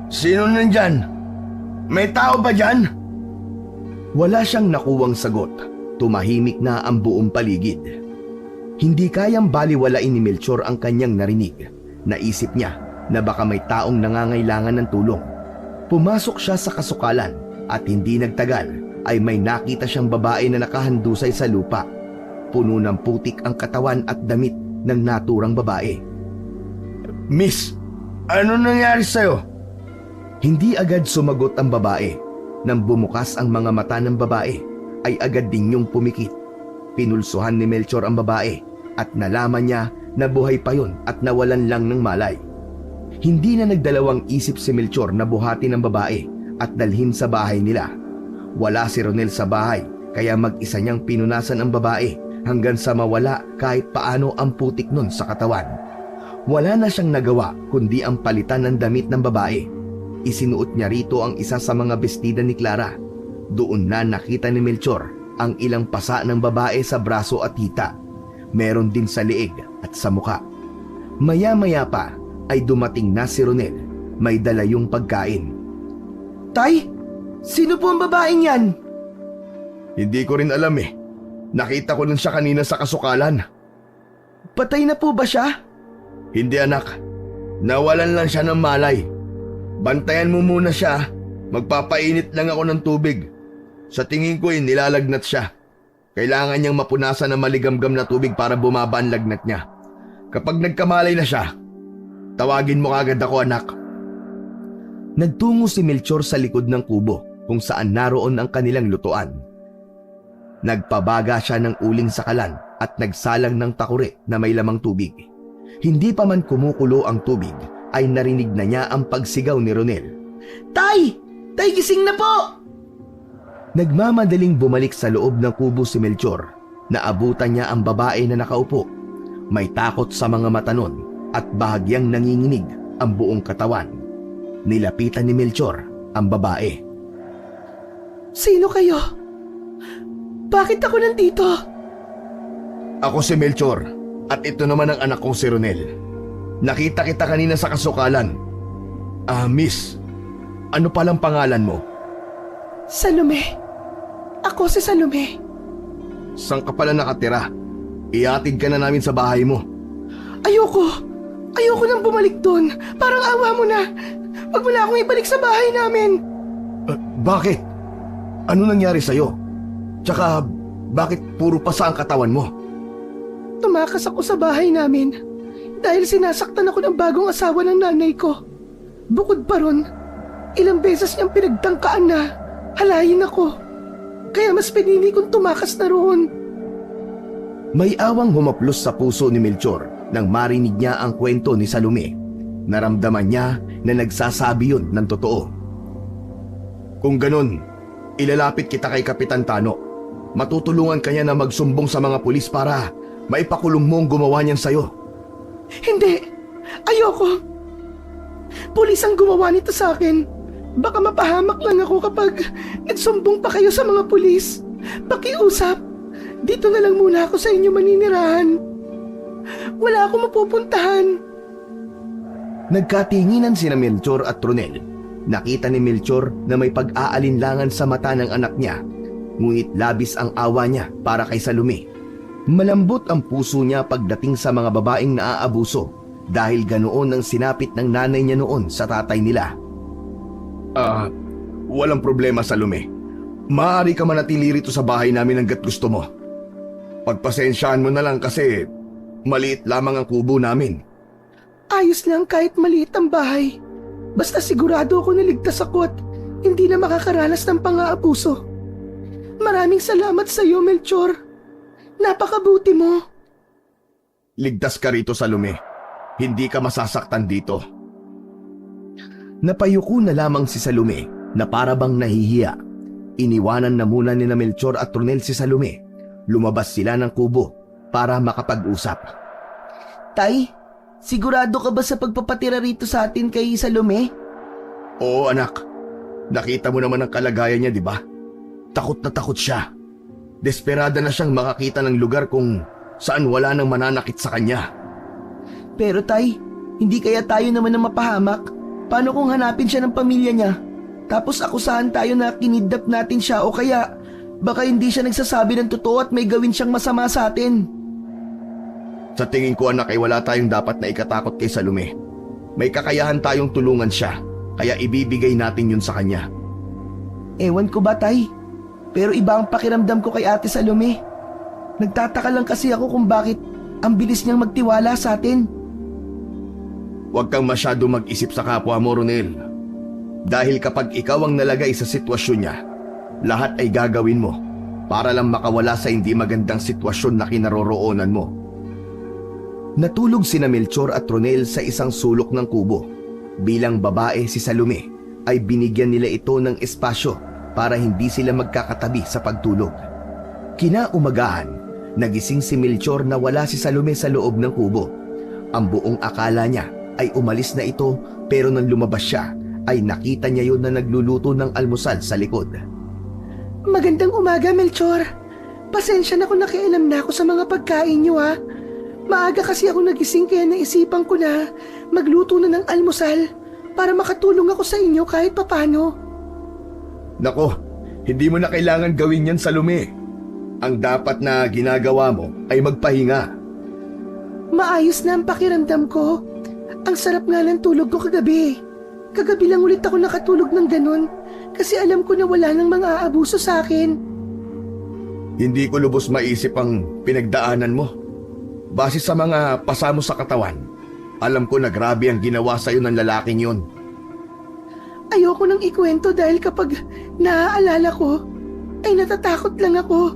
"Sino nandyan? May tao ba dyan?" Wala siyang nakuwang sagot. Tumahimik na ang buong paligid. Hindi kayang baliwalain ni Melchor ang kanyang narinig. Naisip niya na baka may taong nangangailangan ng tulong. Pumasok siya sa kasukalan at hindi nagtagal ay may nakita siyang babae na nakahandusay sa lupa. Puno ng putik ang katawan at damit ng naturang babae. "Miss, ano nangyari sa'yo?" Hindi agad sumagot ang babae. Nang bumukas ang mga mata ng babae, ay agad din yung pumikit. Pinulsuhan ni Melchor ang babae at nalaman niya na buhay pa yun at nawalan lang ng malay. Hindi na nagdalawang isip si Melchor na buhatin ang babae at dalhin sa bahay nila. Wala si Ronel sa bahay kaya mag-isa niyang pinunasan ang babae hanggang sa mawala kahit paano ang putik nun sa katawan. Wala na siyang nagawa kundi ang palitan ng damit ng babae. Isinuot niya rito ang isa sa mga bestida ni Clara. Doon na nakita ni Melchor ang ilang pasa ng babae sa braso at hita. Meron din sa leeg at sa muka. Maya-maya pa ay dumating na si Ronel. May dala yung pagkain. Tay, sino po ang babaeng yan? Hindi ko rin alam eh. Nakita ko lang siya kanina sa kasukalan. Patay na po ba siya? Hindi anak. Nawalan lang siya ng malay. Bantayan mo muna siya. Magpapainit lang ako ng tubig. Sa tingin ko nilalagnat siya. Kailangan niyang mapunasan ng maligamgam na tubig para bumaba ang lagnat niya. Kapag nagkamalay na siya, tawagin mo kagad ako, anak. Nagtungo si Melchor sa likod ng kubo kung saan naroon ang kanilang lutuan. Nagpabaga siya ng uling sa kalan at nagsalang ng takure na may lamang tubig. Hindi pa man kumukulo ang tubig ay narinig na niya ang pagsigaw ni Ronel. "Tay! Tay, gising na po!" Nagmamadaling bumalik sa loob ng kubo si Melchor. Naabutan niya ang babae na nakaupo. May takot sa mga mata nun at bahagyang nanginginig ang buong katawan. Nilapitan ni Melchor ang babae. "Sino kayo? Bakit ako nandito?" Ako si Melchor at ito naman ang anak kong si Ronel. Nakita kita kanina sa kasukalan. Miss, ano palang pangalan mo? Salome. Ako si Salome. Saan ka pala nakatira? Iatid ka na namin sa bahay mo. Ayoko. Ayoko nang bumalik doon. Parang awa mo na. Wag mo na akong ibalik sa bahay namin. Bakit? Ano nangyari sa'yo? Tsaka, bakit puro pasa ang katawan mo? Tumakas ako sa bahay namin dahil sinasaktan ako ng bagong asawa ng nanay ko. Bukod pa ron, ilang beses niyang pinagtangkaan na halayin ako. Kaya mas pinili kong tumakas na roon. May awang humaplos sa puso ni Melchor nang marinig niya ang kwento ni Salome. Naramdaman niya na nagsasabi yun ng totoo. Kung ganun, ilalapit kita kay Kapitan Tano. Matutulungan kanya na magsumbong sa mga pulis para maipakulong mo ang gumawa niyan sa'yo. Hindi! Ayoko! Pulis ang gumawa nito sa akin. Baka mapahamak lang ako kapag nagsumbong pa kayo sa mga pulis. Pakiusap, dito na lang muna ako sa inyo maninirahan. Wala akong mapupuntahan. Nagkatinginan sina Melchor at Ronel. Nakita ni Melchor na may pag-aalinlangan sa mata ng anak niya. Ngunit labis ang awa niya para kay Salome. Malambot ang puso niya pagdating sa mga babaeng naaabuso dahil ganoon ang sinapit ng nanay niya noon sa tatay nila. Walang problema, Salome. Maaari ka manatili rito sa bahay namin hanggat gusto mo. Pagpasensyaan mo na lang kasi maliit lamang ang kubo namin. Ayos lang kahit maliit ang bahay. Basta sigurado ako na ligtas ako at hindi na makakaranas ng pang-aabuso. Maraming salamat sa iyo, Melchor. Napakabuti mo. Ligtas ka rito, Salome. Hindi ka masasaktan dito. Napayuko na lamang si Salome na para bang nahihiya. Iniwanan na muna ni Melchor at Ronel si Salome. Lumabas sila ng kubo para makapag-usap. Tay, Sigurado ka ba sa pagpapatira rito sa atin kay Salome? Oo anak, nakita mo naman ang kalagayan niya, di ba? Takot na takot siya. Desperada na siyang makakita ng lugar kung saan wala nang mananakit sa kanya. Pero tay, hindi kaya tayo naman ang mapahamak? Paano kung hanapin siya ng pamilya niya? Tapos akusahan tayo na kinidnap natin siya o kaya baka hindi siya nagsasabi ng totoo at may gawin siyang masama sa atin. Sa tingin ko anak ay wala tayong dapat na ikatakot kay Salome. May kakayahan tayong tulungan siya, kaya ibibigay natin yun sa kanya. Ewan ko ba tay? Pero iba ang pakiramdam ko kay Ate Salome. Nagtataka lang kasi ako kung bakit ang bilis niyang magtiwala sa atin. Huwag kang masyado mag-isip sa kapwa mo, Ronel. Dahil kapag ikaw ang nalagay sa sitwasyon niya, lahat ay gagawin mo para lang makawala sa hindi magandang sitwasyon na kinaroroonan mo. Natulog sina Melchor at Ronel sa isang sulok ng kubo. Bilang babae si Salome ay binigyan nila ito ng espasyo para hindi sila magkakatabi sa pagtulog. Kinaumagahan, nagising si Melchor na wala si Salome sa loob ng kubo. Ang buong akala niya ay umalis na ito pero nang lumabas siya ay nakita niya yun na nagluluto ng almusal sa likod. Magandang umaga, Melchor. Pasensya na kung nakialam na ako sa mga pagkain niyo ha. Maaga kasi ako nagising kaya naisipan ko na magluto na ng almusal para makatulong ako sa inyo kahit papano. Nako, hindi mo na kailangan gawin yan, Salome. Ang dapat na ginagawa mo ay magpahinga. Maayos na ang pakiramdam ko. Ang sarap nga ng tulog ko kagabi. Kagabi lang ulit ako nakatulog ng ganun kasi alam ko na wala nang mga aabuso sa akin. Hindi ko lubos maisip ang pinagdaanan mo. Base sa mga pasamo sa katawan, alam ko na grabe ang ginawa sa'yo ng lalaking yun. Ayoko nang ikwento dahil kapag naaalala ko, ay natatakot lang ako.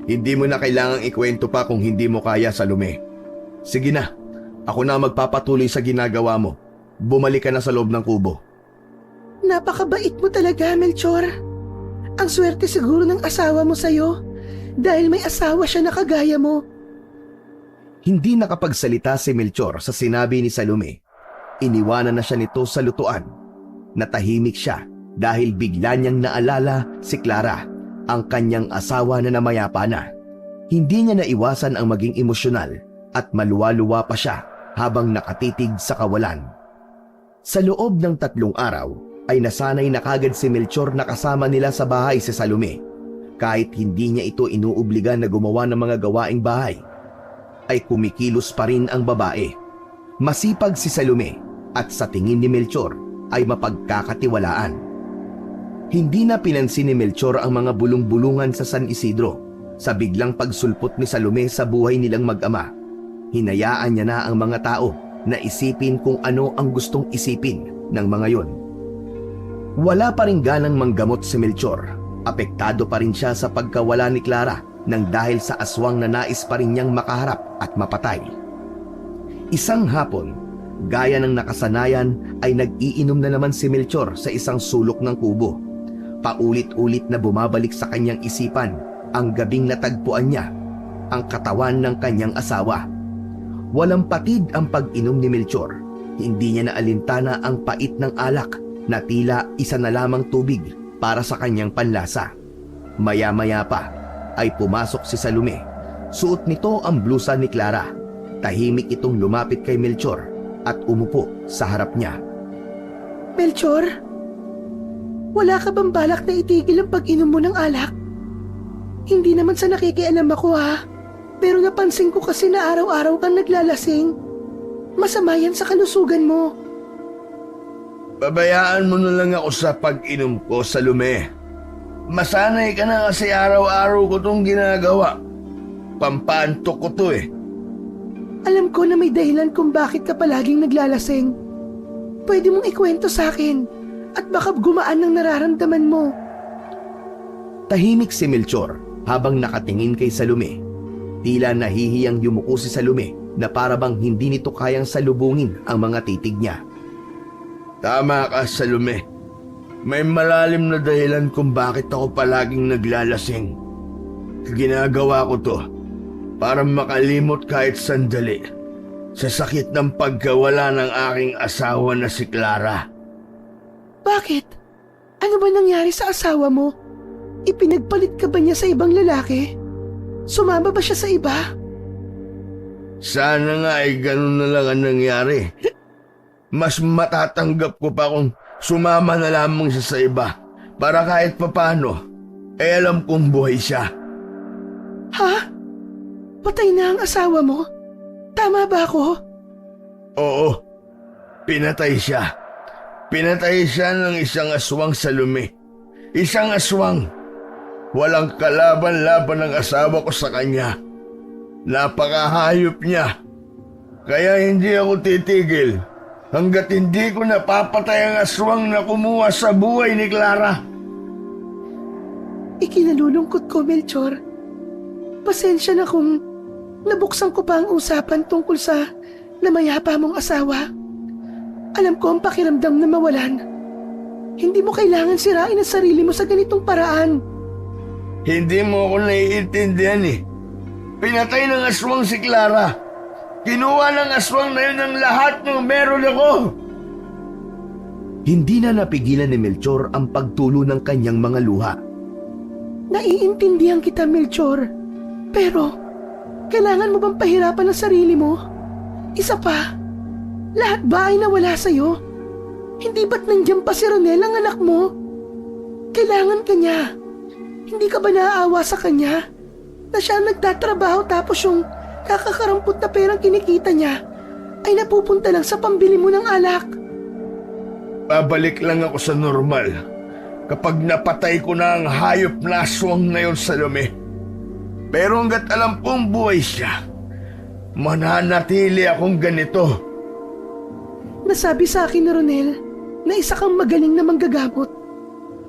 Hindi mo na kailangang ikwento pa kung hindi mo kaya, Salome. Sige na, ako na magpapatuloy sa ginagawa mo. Bumalik ka na sa loob ng kubo. Napakabait mo talaga, Melchor. Ang swerte siguro ng asawa mo sa'yo dahil may asawa siya na kagaya mo. Hindi nakapagsalita si Melchor sa sinabi ni Salome. Iniwanan na siya nito sa lutuan. Natahimik siya dahil bigla niyang naalala si Clara, ang kanyang asawa na namayapa na. Hindi niya naiwasan ang maging emosyonal at maluwa-luwa pa siya habang nakatitig sa kawalan. Sa loob ng 3 araw ay nasanay na kagad si Melchor na kasama nila sa bahay si Salome. Kahit hindi niya ito inuobliga na gumawa ng mga gawaing bahay, ay kumikilos pa rin ang babae. Masipag si Salome at sa tingin ni Melchor ay mapagkakatiwalaan. Hindi na pinansin ni Melchor ang mga bulong-bulungan sa San Isidro sa biglang pagsulpot ni Salome sa buhay nilang mag-ama. Hinayaan niya na ang mga tao na isipin kung ano ang gustong isipin ng mga yon. Wala pa rin ganang manggamot si Melchor. Apektado pa rin siya sa pagkawala ni Clara nang dahil sa aswang na nais pa rin niyang makaharap at mapatay. Isang hapon, gaya ng nakasanayan ay nag-iinom na naman si Melchor sa isang sulok ng kubo. Paulit-ulit na bumabalik sa kanyang isipan ang gabing natagpuan niya, ang katawan ng kanyang asawa. Walang patid ang pag-inom ni Melchor. Hindi niya naalintana ang pait ng alak na tila isa na lamang tubig para sa kanyang panlasa. Maya-maya pa ay pumasok si Salome. Suot nito ang blusa ni Clara. Tahimik itong lumapit kay Melchor at umupo sa harap niya. Melchor, wala ka bang balak na itigil ang pag-inom mo ng alak? Hindi naman sa nakikialam ako ha, pero napansin ko kasi na araw-araw kang naglalasing. Masama yan sa kalusugan mo. Babayaan mo na lang ako sa pag-inom ko, Salome. Masanay ka na kasi araw-araw ko tong ginagawa. Pampantok ko to eh. Alam ko na may dahilan kung bakit ka palaging naglalasing. Pwede mong ikwento sa akin at baka gumaan ng nararamdaman mo. Tahimik si Melchor habang nakatingin kay Salome. Tila nahihiyang yumuko si Salome na para bang hindi nito kayang salubungin ang mga titig niya. Tama ka, Salome. May malalim na dahilan kung bakit ako palaging naglalasing. Ginagawa ko to para makalimot kahit sandali. sa sakit ng pagkawala ng aking asawa na si Clara. Bakit? Ano ba nangyari sa asawa mo? Ipinagpalit ka ba niya sa ibang lalaki? Sumama ba siya sa iba? Sana nga ay ganun na lang ang nangyari. Mas matatanggap ko pa kung sumama na lamang siya sa iba para kahit papano, alam kong buhay siya. Ha? Patay na ang asawa mo? Tama ba ako? Oo, pinatay siya. Pinatay siya ng isang aswang sa lumi. Isang aswang. Walang kalaban-laban ng asawa ko sa kanya. Napakahayop niya. Kaya hindi ako titigil hanggat hindi ko napapatay ang aswang na kumuha sa buhay ni Clara. Ikinalulungkot ko, Melchor. Pasensya na kung nabuksan ko pa ang usapan tungkol sa namayapa mong asawa. Alam ko ang pakiramdam na mawalan. Hindi mo kailangan sirain ang sarili mo sa ganitong paraan. Hindi mo ako naiintindihan eh. Pinatay ng aswang si Clara. Kinuha ng aswang na yun ang lahat ng meron ako. Hindi na napigilan ni Melchor ang pagtulo ng kanyang mga luha. Naiintindihan kita, Melchor. Pero, kailangan mo bang pahirapan ang sarili mo? Isa pa, lahat ba ay nawala sa'yo? Hindi ba't nandiyan pa si Ronel ang anak mo? Kailangan ka niya. Hindi ka ba naaawa sa kanya? Na siya ang nagtatrabaho tapos yung kakakarampot na perang kinikita niya ay napupunta lang sa pambili mo ng alak. Babalik lang ako sa normal kapag napatay ko na ang hayop na aswang na yun sa lumi. Pero hanggat alam kong buhay siya, mananatili akong ganito. Nasabi sa akin ni Ronel na isa kang magaling na manggagamot.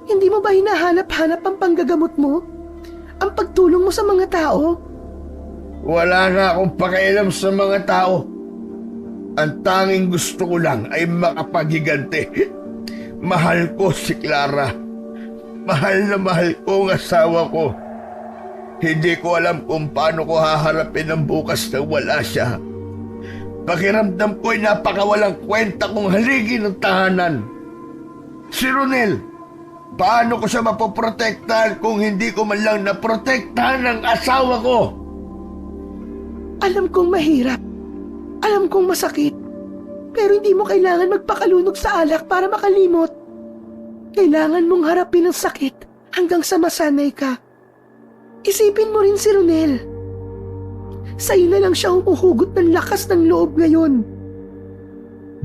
Hindi mo ba hinahanap-hanap ang panggagamot mo? Ang pagtulong mo sa mga tao? Wala na akong pakialam sa mga tao. Ang tanging gusto ko lang ay makapaghiganti. Mahal ko si Clara. Mahal na mahal ko ang asawa ko. Hindi ko alam kung paano ko haharapin ang bukas na wala siya. Pakiramdam ko ay napakawalang kwenta kung haligin ng tahanan. Si Ronel, paano ko siya mapoprotektahan kung hindi ko man lang naprotektahan ang asawa ko? Alam kong mahirap. Alam kong masakit. Pero hindi mo kailangan magpakalunog sa alak para makalimot. Kailangan mong harapin ang sakit hanggang sa masanay ka. Isipin mo rin si Ronel. Sa'yo na lang siya umuhugot ng lakas ng loob ngayon.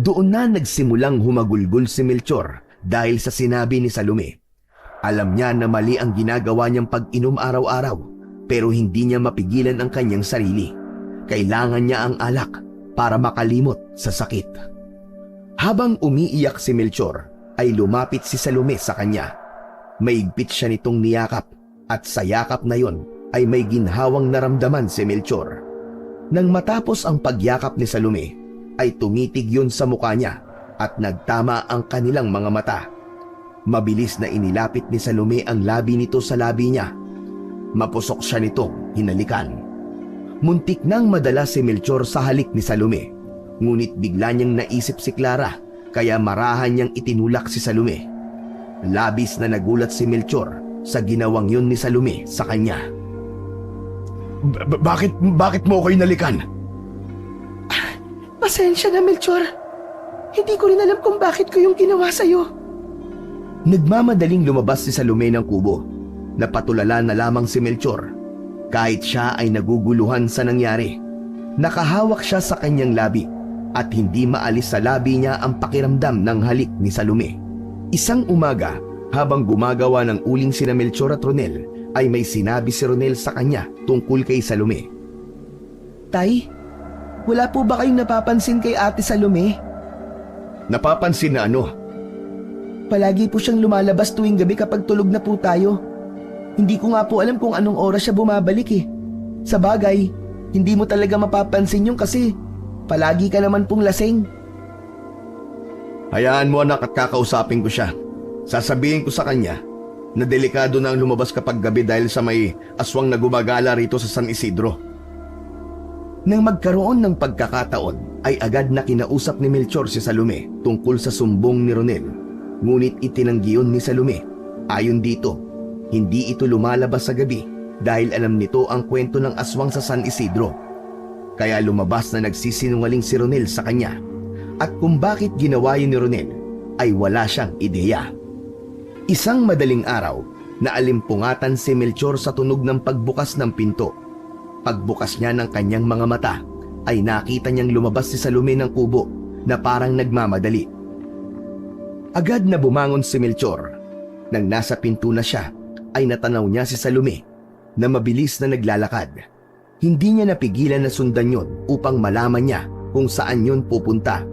Doon na nagsimulang humagulgol si Melchor dahil sa sinabi ni Salome. Alam niya na mali ang ginagawa niyang pag-inom araw-araw pero hindi niya mapigilan ang kanyang sarili. Kailangan niya ang alak para makalimot sa sakit. Habang umiiyak si Melchor, ay lumapit si Salome sa kanya. Maigpit siya nitong niyakap at sa yakap na yon ay may ginhawang naramdaman si Melchor. Nang matapos ang pagyakap ni Salome, ay tumitig yun sa mukha niya at nagtama ang kanilang mga mata. Mabilis na inilapit ni Salome ang labi nito sa labi niya. Mapusok siya nitong hinalikan. Muntik nang madala si Melchor sa halik ni Salome, ngunit bigla niyang naisip si Clara kaya marahan niyang itinulak si Salome. Labis na nagulat si Melchor sa ginawang yun ni Salome sa kanya. Bakit mo ako inalikan? Pasensya na, Melchor. Hindi ko rin alam kung bakit ko yung ginawa sa'yo. Nagmamadaling lumabas si Salome ng kubo. Napatulala na lamang si Melchor. Kahit siya ay naguguluhan sa nangyari. Nakahawak siya sa kanyang labi at hindi maalis sa labi niya ang pakiramdam ng halik ni Salome. Isang umaga, habang gumagawa ng uling sina Melchor at Ronel, ay may sinabi si Ronel sa kanya tungkol kay Salome. Tay, wala po ba kayong napapansin kay Ate Salome? Napapansin na ano? Palagi po siyang lumalabas tuwing gabi kapag tulog na po tayo. Hindi ko nga po alam kung anong oras siya bumabalik eh. Sa bagay, hindi mo talaga mapapansin yun kasi palagi ka naman pong lasing. Hayaan mo anak at kakausapin ko siya. Sasabihin ko sa kanya na delikado na ang lumabas kapag gabi dahil sa may aswang na gumagala rito sa San Isidro. Nang magkaroon ng pagkakataon, ay agad na kinausap ni Melchor si Salome tungkol sa sumbong ni Ronel. Ngunit itinanggi yun ni Salome. Ayon dito, hindi ito lumalabas sa gabi dahil alam nito ang kwento ng aswang sa San Isidro. Kaya lumabas na nagsisinungaling si Ronel sa kanya. At kung bakit ginawa yun ni Ronel ay wala siyang ideya. Isang madaling araw, naalimpungatan si Melchor sa tunog ng pagbukas ng pinto. Pagbukas niya ng kanyang mga mata, ay nakita niyang lumabas si Salome ng kubo na parang nagmamadali. Agad na bumangon si Melchor. Nang nasa pinto na siya, ay natanaw niya si Salome na mabilis na naglalakad. Hindi niya napigilan na sundan yun upang malaman niya kung saan yun pupunta.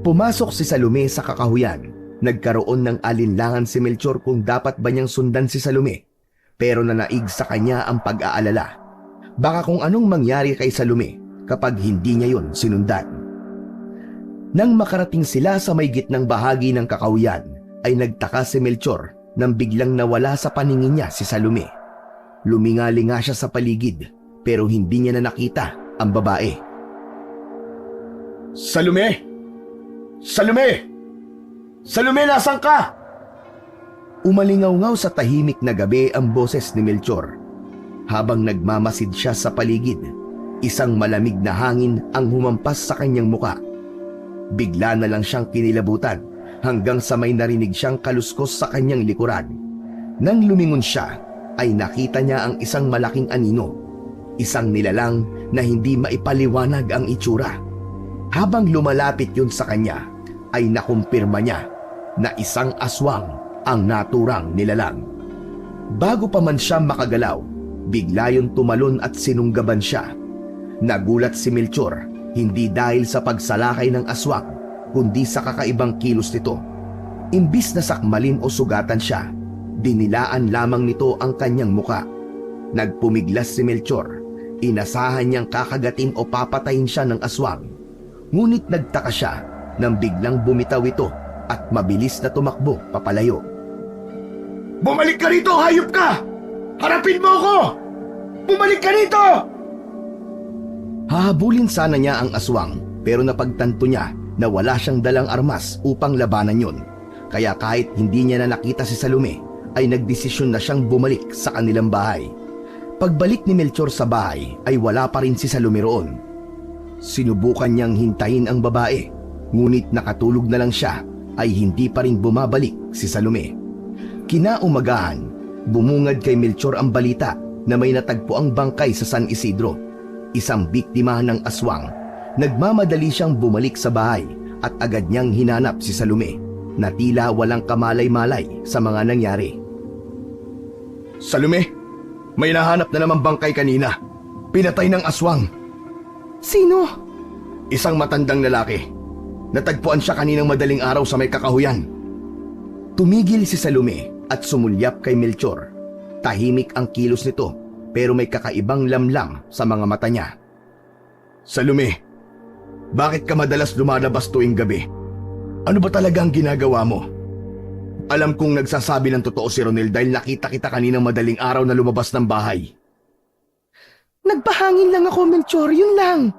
Pumasok si Salome sa kakahuyan. Nagkaroon ng alinlangan si Melchor kung dapat ba niyang sundan si Salome. Pero nanaig sa kanya ang pag-aalala. Baka kung anong mangyari kay Salome kapag hindi niya yun sinundan. Nang makarating sila sa may gitnang bahagi ng kakahuyan, ay nagtaka si Melchor nang biglang nawala sa paningin niya si Salome. Lumingalinga siya sa paligid pero hindi niya na nakita ang babae. Salome! Salome! Salome, nasan ka? Umalingaw-ngaw sa tahimik na gabi ang boses ni Melchor. Habang nagmamasid siya sa paligid, isang malamig na hangin ang humampas sa kanyang muka. Bigla na lang siyang kinilabutan hanggang sa may narinig siyang kaluskos sa kanyang likuran. Nang lumingon siya, ay nakita niya ang isang malaking anino. Isang nilalang na hindi maipaliwanag ang itsura. Habang lumalapit yun sa kanya, ay nakumpirma niya na isang aswang ang naturang nilalang. Bago pa man siya makagalaw, bigla yun tumalon at sinunggaban siya. Nagulat si Melchor, hindi dahil sa pagsalakay ng aswang, kundi sa kakaibang kilos nito. Imbis na sakmalin o sugatan siya, dinilaan lamang nito ang kanyang muka. Nagpumiglas si Melchor, inasahan niyang kakagatin o papatayin siya ng aswang. Ngunit nagtaka siya nang biglang bumitaw ito at mabilis na tumakbo papalayo. Bumalik ka rito, hayop ka! Harapin mo ako! Bumalik ka rito! Hahabulin sana niya ang aswang pero napagtanto niya na wala siyang dalang armas upang labanan yun. Kaya kahit hindi niya na nakita si Salome, ay nagdesisyon na siyang bumalik sa kanilang bahay. Pagbalik ni Melchor sa bahay ay wala pa rin si Salome roon. Sinubukan niyang hintayin ang babae, ngunit nakatulog na lang siya ay hindi pa rin bumabalik si Salome. Kinaumagahan, bumungad kay Melchor ang balita na may natagpo ang bangkay sa San Isidro, isang biktima ng aswang. Nagmamadali siyang bumalik sa bahay at agad niyang hinanap si Salome na tila walang kamalay-malay sa mga nangyari. Salome, may nahanap na naman bangkay kanina. Pinatay ng aswang. Sino? Isang matandang lalaki. Natagpuan siya kaninang madaling araw sa may kakahuyan. Tumigil si Salome at sumulyap kay Melchor. Tahimik ang kilos nito pero may kakaibang lamlam sa mga mata niya. Salome, bakit ka madalas lumalabas tuwing gabi? Ano ba talaga ang ginagawa mo? Alam kong nagsasabi ng totoo si Ronel dahil nakita kita kaninang madaling araw na lumabas ng bahay. Nagpahangin lang ako, Melchor, yun lang.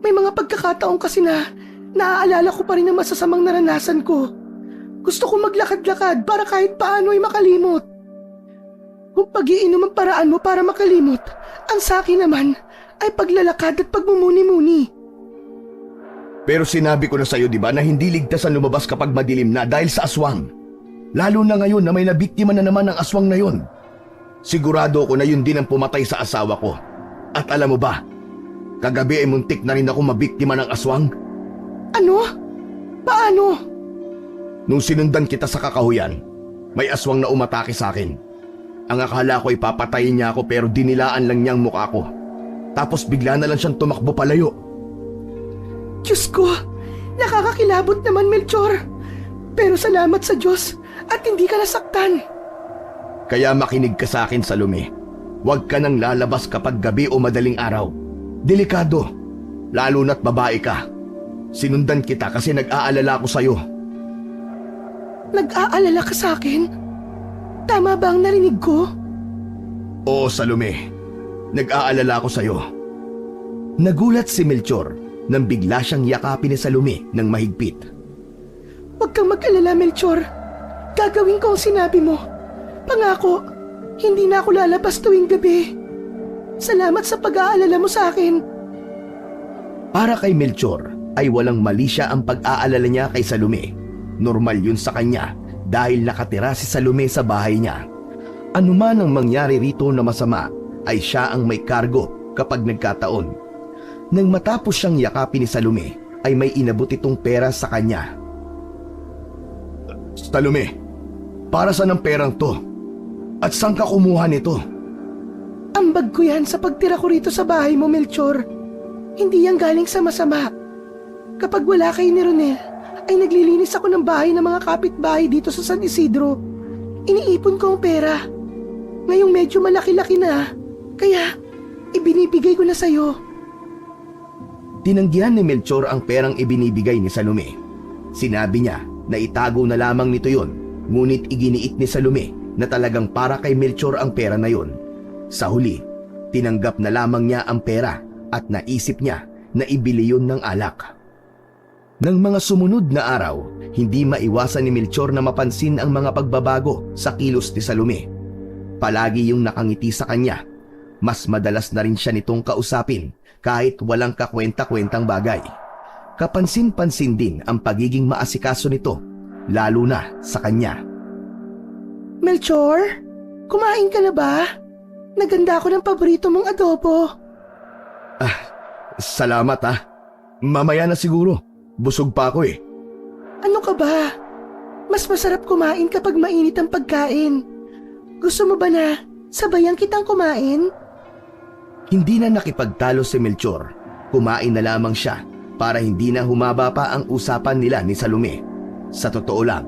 May mga pagkakataon kasi na naaalala ko pa rin ang masasamang naranasan ko. Gusto ko maglakad-lakad para kahit paano ay makalimot. Kung pag-iinom ang paraan mo para makalimot, ang sa akin naman ay paglalakad at pagmumuni-muni. Pero sinabi ko na sa'yo, di ba, na hindi ligtas ang lumabas kapag madilim na dahil sa aswang. Lalo na ngayon na may nabiktima na naman ng aswang na yun. Sigurado ko na yun din ang pumatay sa asawa ko. At alam mo ba, kagabi ay muntik na rin ako mabiktima ng aswang. Ano? Paano? Nung sinundan kita sa kakahuyan, may aswang na umatake sa akin. Ang akala ko ay papatayin niya ako pero dinilaan lang niya ang mukha ko. Tapos bigla na lang siyang tumakbo palayo. Diyos ko, nakakakilabot naman, Melchor. Pero salamat sa Diyos at hindi ka nasaktan. Kaya makinig ka sa akin, Salome. Huwag ka nang lalabas kapag gabi o madaling araw. Delikado, lalo na't babae ka. Sinundan kita kasi nag-aalala ko sa'yo. Nag-aalala ka sa akin? Tama ba ang narinig ko? Oo, Salome. Nag-aalala ko sa'yo. Nagulat si Melchor nang bigla siyang yakapin ni Salome ng mahigpit. Huwag kang mag-alala, Melchor. Gagawin ko ang sinabi mo. Pangako, hindi na ako lalabas tuwing gabi. Salamat sa pag-aalala mo sa akin. Para kay Melchor ay walang mali siya ang pag-aalala niya kay Salome. Normal yun sa kanya dahil nakatira si Salome sa bahay niya. Ano man ang mangyari rito na masama ay siya ang may kargo kapag nagkataon. Nang matapos siyang yakapin ni Salome ay may inabot itong pera sa kanya. Salome, para saan ang perang to? At saan ka kumuha nito? Ambag ko yan sa pagtira ko rito sa bahay mo, Melchor. Hindi yan galing sa masama. Kapag wala kay ni Ronel, ay naglilinis ako ng bahay ng mga kapitbahay dito sa San Isidro. Iniipon ko ang pera. Ngayong medyo malaki-laki na, kaya ibinibigay ko na sa'yo. Tinanggihan ni Melchor ang perang ibinibigay ni Salome. Sinabi niya na itago na lamang nito yon, ngunit iginiit ni Salome na talagang para kay Melchor ang pera na yon. Sa huli, tinanggap na lamang niya ang pera at naisip niya na ibili yun ng alak. Nang mga sumunod na araw, hindi maiwasan ni Melchor na mapansin ang mga pagbabago sa kilos ni Salome. Palagi yung nakangiti sa kanya. Mas madalas na rin siya nitong kausapin kahit walang kakwenta-kwentang bagay. Kapansin-pansin din ang pagiging maasikaso nito, lalo na sa kanya. Melchor, kumain ka na ba? Naganda ako ng paborito mong adobo. Salamat Mamaya na siguro. Busog pa ako eh. Ano ka ba? Mas masarap kumain kapag mainit ang pagkain. Gusto mo ba na sabayan kitang kumain? Hindi na nakipagtalo si Melchor. Kumain na lamang siya para hindi na humaba pa ang usapan nila ni Salome. Sa totoo lang,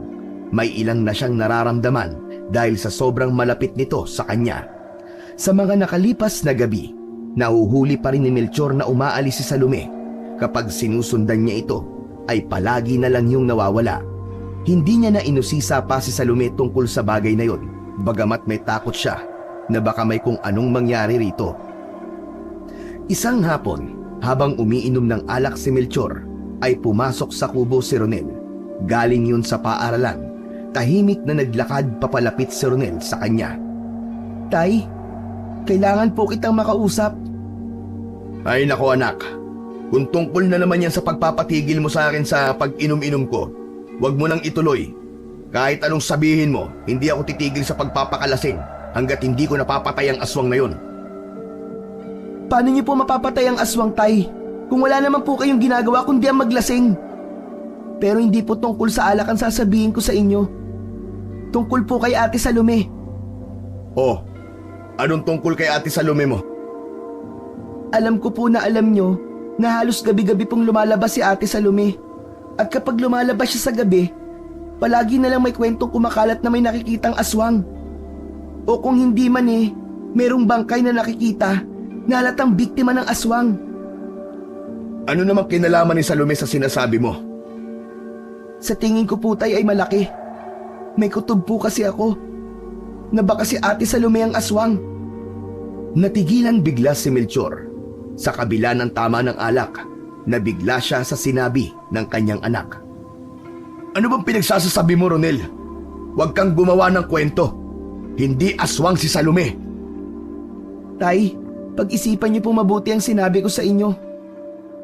may ilang na siyang nararamdaman dahil sa sobrang malapit nito sa kanya. Sa mga nakalipas na gabi, nahuhuli pa rin ni Melchor na umaalis si Salome. Kapag sinusundan niya ito, ay palagi na lang yung nawawala. Hindi niya na inusisa pa si Salome tungkol sa bagay na yon, bagamat may takot siya na baka may kung anong mangyari rito. Isang hapon, habang umiinom ng alak si Melchor, ay pumasok sa kubo si Ronel. Galing yun sa paaralan. Tahimik na naglakad papalapit si Ronel sa kanya. Tay, kailangan po kitang makausap. Ay nako anak, kung tungkol na naman yan sa pagpapatigil mo sa akin sa pag-inom-inom ko, huwag mo nang ituloy. Kahit anong sabihin mo, hindi ako titigil sa pagpapakalasing hanggat hindi ko napapatay ang aswang na yun. Paano niyo po mapapatay ang aswang, Tay? Kung wala naman po kayong ginagawa kundi ang maglasing. Pero hindi po tungkol sa alak ang sasabihin ko sa inyo. Tungkol po kay Ate Salome. Oh, anong tungkol kay Ate Salome mo? Alam ko po na alam nyo na halos gabi-gabi pong lumalabas si Ate Salome. At kapag lumalabas siya sa gabi, palagi na lang may kwentong kumakalat na may nakikitang aswang. O kung hindi man merong bangkay na nakikita na halatang biktima ng aswang. Ano namang kinalaman ni Salome sa sinasabi mo? Sa tingin ko po, Tay, ay malaki. May kutob po kasi ako na baka si Ate Salome ang aswang. Natigilan bigla si Melchor. Sa kabila ng tama ng alak, nabigla siya sa sinabi ng kanyang anak. Ano bang pinagsasasabi mo, Ronel? Huwag kang gumawa ng kwento. Hindi aswang si Salome. Tay, pag-isipan niyo po mabuti ang sinabi ko sa inyo.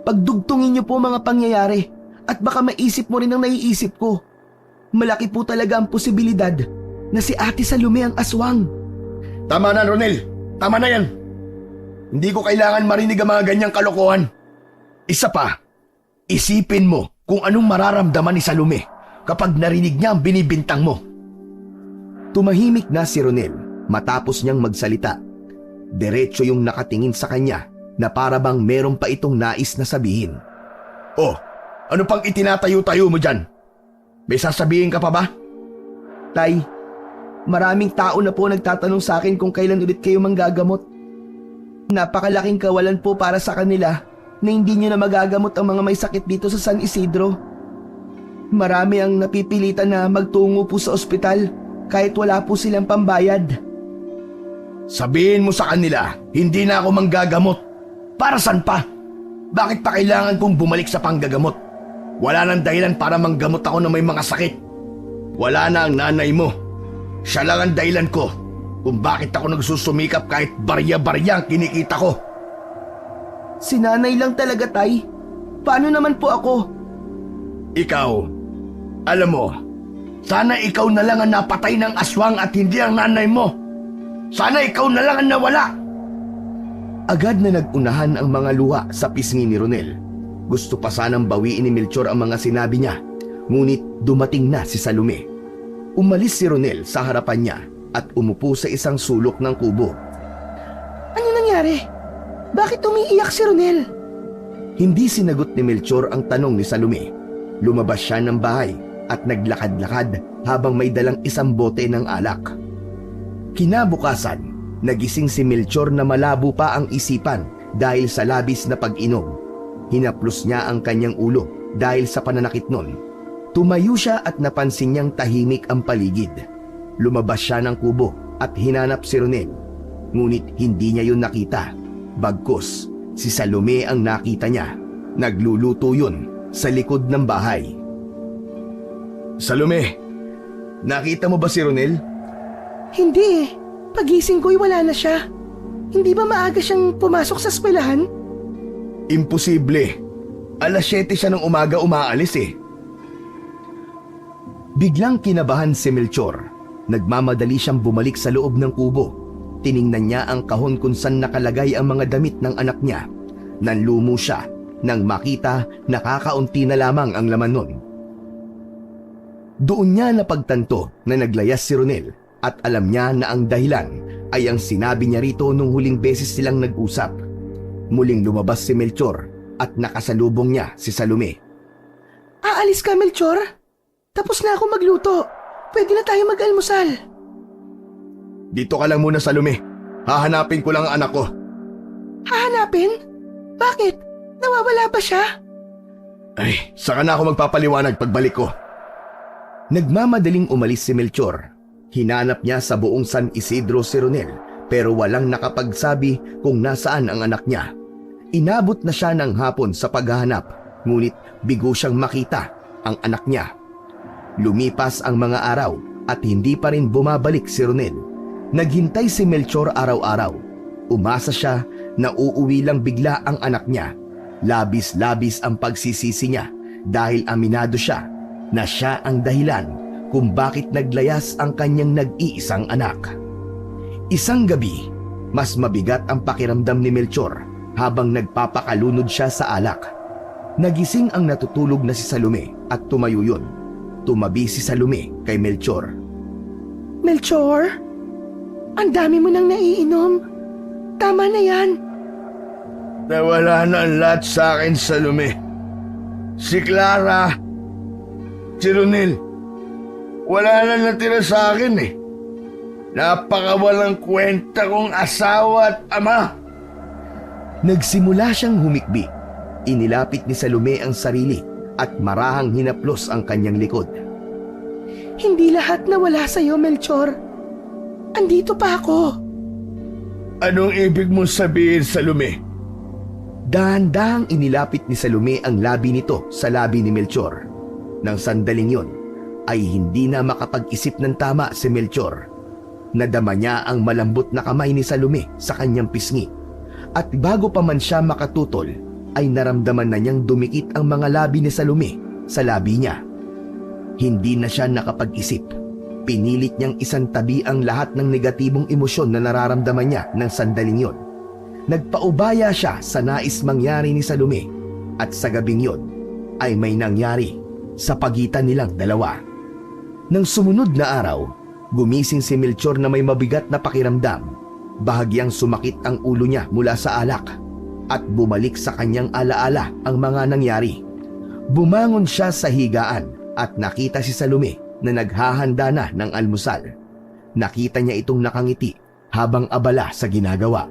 Pagdugtungin niyo po mga pangyayari at baka maisip mo rin ang naiisip ko. Malaki po talaga ang posibilidad na si Ate Salome ang aswang. Tama na, Ronel. Tama na yan. Hindi ko kailangan marinig ang mga ganyang kalokohan. Isa pa, isipin mo kung anong mararamdaman ni Salome kapag narinig niya ang binibintang mo. Tumahimik na si Ronel matapos niyang magsalita. Diretso yung nakatingin sa kanya na para bang meron pa itong nais na sabihin. Oh, ano pang itinatayo-tayo mo dyan? May sasabihin ka pa ba? Tay, maraming tao na po nagtatanong sa akin kung kailan ulit kayo manggagamot. Napakalaking kawalan po para sa kanila na hindi nyo na magagamot ang mga may sakit dito sa San Isidro. Marami ang napipilitan na magtungo po sa ospital kahit wala po silang pambayad. Sabihin mo sa kanila, hindi na ako manggagamot. Para saan pa? Bakit pa kailangan kong bumalik sa panggagamot? Wala nang dahilan para manggamot ako ng may mga sakit. Wala na ang nanay mo. Siya lang ang dahilan ko kung bakit ako nagsusumikap kahit barya-barya ang kinikita ko. Si nanay lang talaga, Tay. Paano naman po ako? Ikaw, alam mo, sana ikaw na lang ang napatay ng aswang at hindi ang nanay mo. Sana ikaw na lang ang nawala. Agad na nagunahan ang mga luha sa pisngi ni Ronel. Gusto pa sanang bawiin ni Melchor ang mga sinabi niya, ngunit dumating na si Salome. Umalis si Ronel sa harapan niya at umupo sa isang sulok ng kubo. Ano nangyari? Bakit umiiyak si Ronel? Hindi sinagot ni Melchor ang tanong ni Salome. Lumabas siya ng bahay at naglakad-lakad habang may dalang isang bote ng alak. Kinabukasan, nagising si Melchor na malabo pa ang isipan dahil sa labis na pag-inom. Hinaplos niya ang kanyang ulo dahil sa pananakit nun. Tumayo siya at napansin niyang tahimik ang paligid. Lumabas siya ng kubo at hinanap si Ronel. Ngunit hindi niya yun nakita. Bagkus, si Salome ang nakita niya. Nagluluto yun sa likod ng bahay. Salome, nakita mo ba si Ronel? Hindi eh. Pagising ko'y wala na siya. Hindi ba maaga siyang pumasok sa eskwelahan? Imposible. Alas 7 siya ng umaga umaalis eh. Biglang kinabahan si Melchor. Nagmamadali siyang bumalik sa loob ng kubo. Tiningnan niya ang kahon kung saan nakalagay ang mga damit ng anak niya. Nanlumo siya nang makita na kakaunti na lamang ang laman nun. Doon niya napagtanto na naglayas si Ronel at alam niya na ang dahilan ay ang sinabi niya rito nung huling beses silang nag-usap. Muling lumabas si Melchor at nakasalubong niya si Salome. Aalis ka, Melchor? Tapos na ako magluto. Pwede na tayo mag-almusal. Dito ka lang muna, Salome. Hahanapin ko lang ang anak ko. Hahanapin? Bakit? Nawawala ba siya? Ay, saka na ako magpapaliwanag pagbalik ko. Nagmamadaling umalis si Melchor. Hinanap niya sa buong San Isidro si Ronel pero walang nakapagsabi kung nasaan ang anak niya. Inabot na siya ng hapon sa paghahanap ngunit bigo siyang makita ang anak niya. Lumipas ang mga araw at hindi pa rin bumabalik si Ronel. Naghintay si Melchor araw-araw. Umasa siya na uuwi lang bigla ang anak niya. Labis-labis ang pagsisisi niya dahil aminado siya na siya ang dahilan kung bakit naglayas ang kanyang nag-iisang anak. Isang gabi, mas mabigat ang pakiramdam ni Melchor habang nagpapakalunod siya sa alak. Nagising ang natutulog na si Salome at tumayo yun. Tumabi si Salome kay Melchor. Melchor? Ang dami mo nang naiinom. Tama na yan. Nawala na ang lahat sa akin, Salome. Si Clara, si Ronel, wala na natira sa akin eh. Napakawalang kwenta kong asawa at ama. Nagsimula siyang humikbi. Inilapit ni Salome ang sarili at marahang hinaplos ang kanyang likod. Hindi lahat nawala sa'yo, Melchor. Andito pa ako. Anong ibig mong sabihin, Salome? Dahan-dahang inilapit ni Salome ang labi nito sa labi ni Melchor. Nang sandaling yon, ay hindi na makapag-isip ng tama si Melchor. Nadama niya ang malambot na kamay ni Salome sa kanyang pisngi. At bago pa man siya makatutol, ay naramdaman na niyang dumikit ang mga labi ni Salome sa labi niya. Hindi na siya nakapag-isip. Pinilit niyang isantabi ang lahat ng negatibong emosyon na nararamdaman niya ng sandaling yon. Nagpaubaya siya sa nais mangyari ni Salome at sa gabing yon ay may nangyari sa pagitan nilang dalawa. Nang sumunod na araw, gumising si Melchor na may mabigat na pakiramdam. Bahagyang sumakit ang ulo niya mula sa alak at bumalik sa kanyang alaala ang mga nangyari. Bumangon siya sa higaan at nakita si Salome na naghahanda na ng almusal. Nakita niya itong nakangiti habang abala sa ginagawa.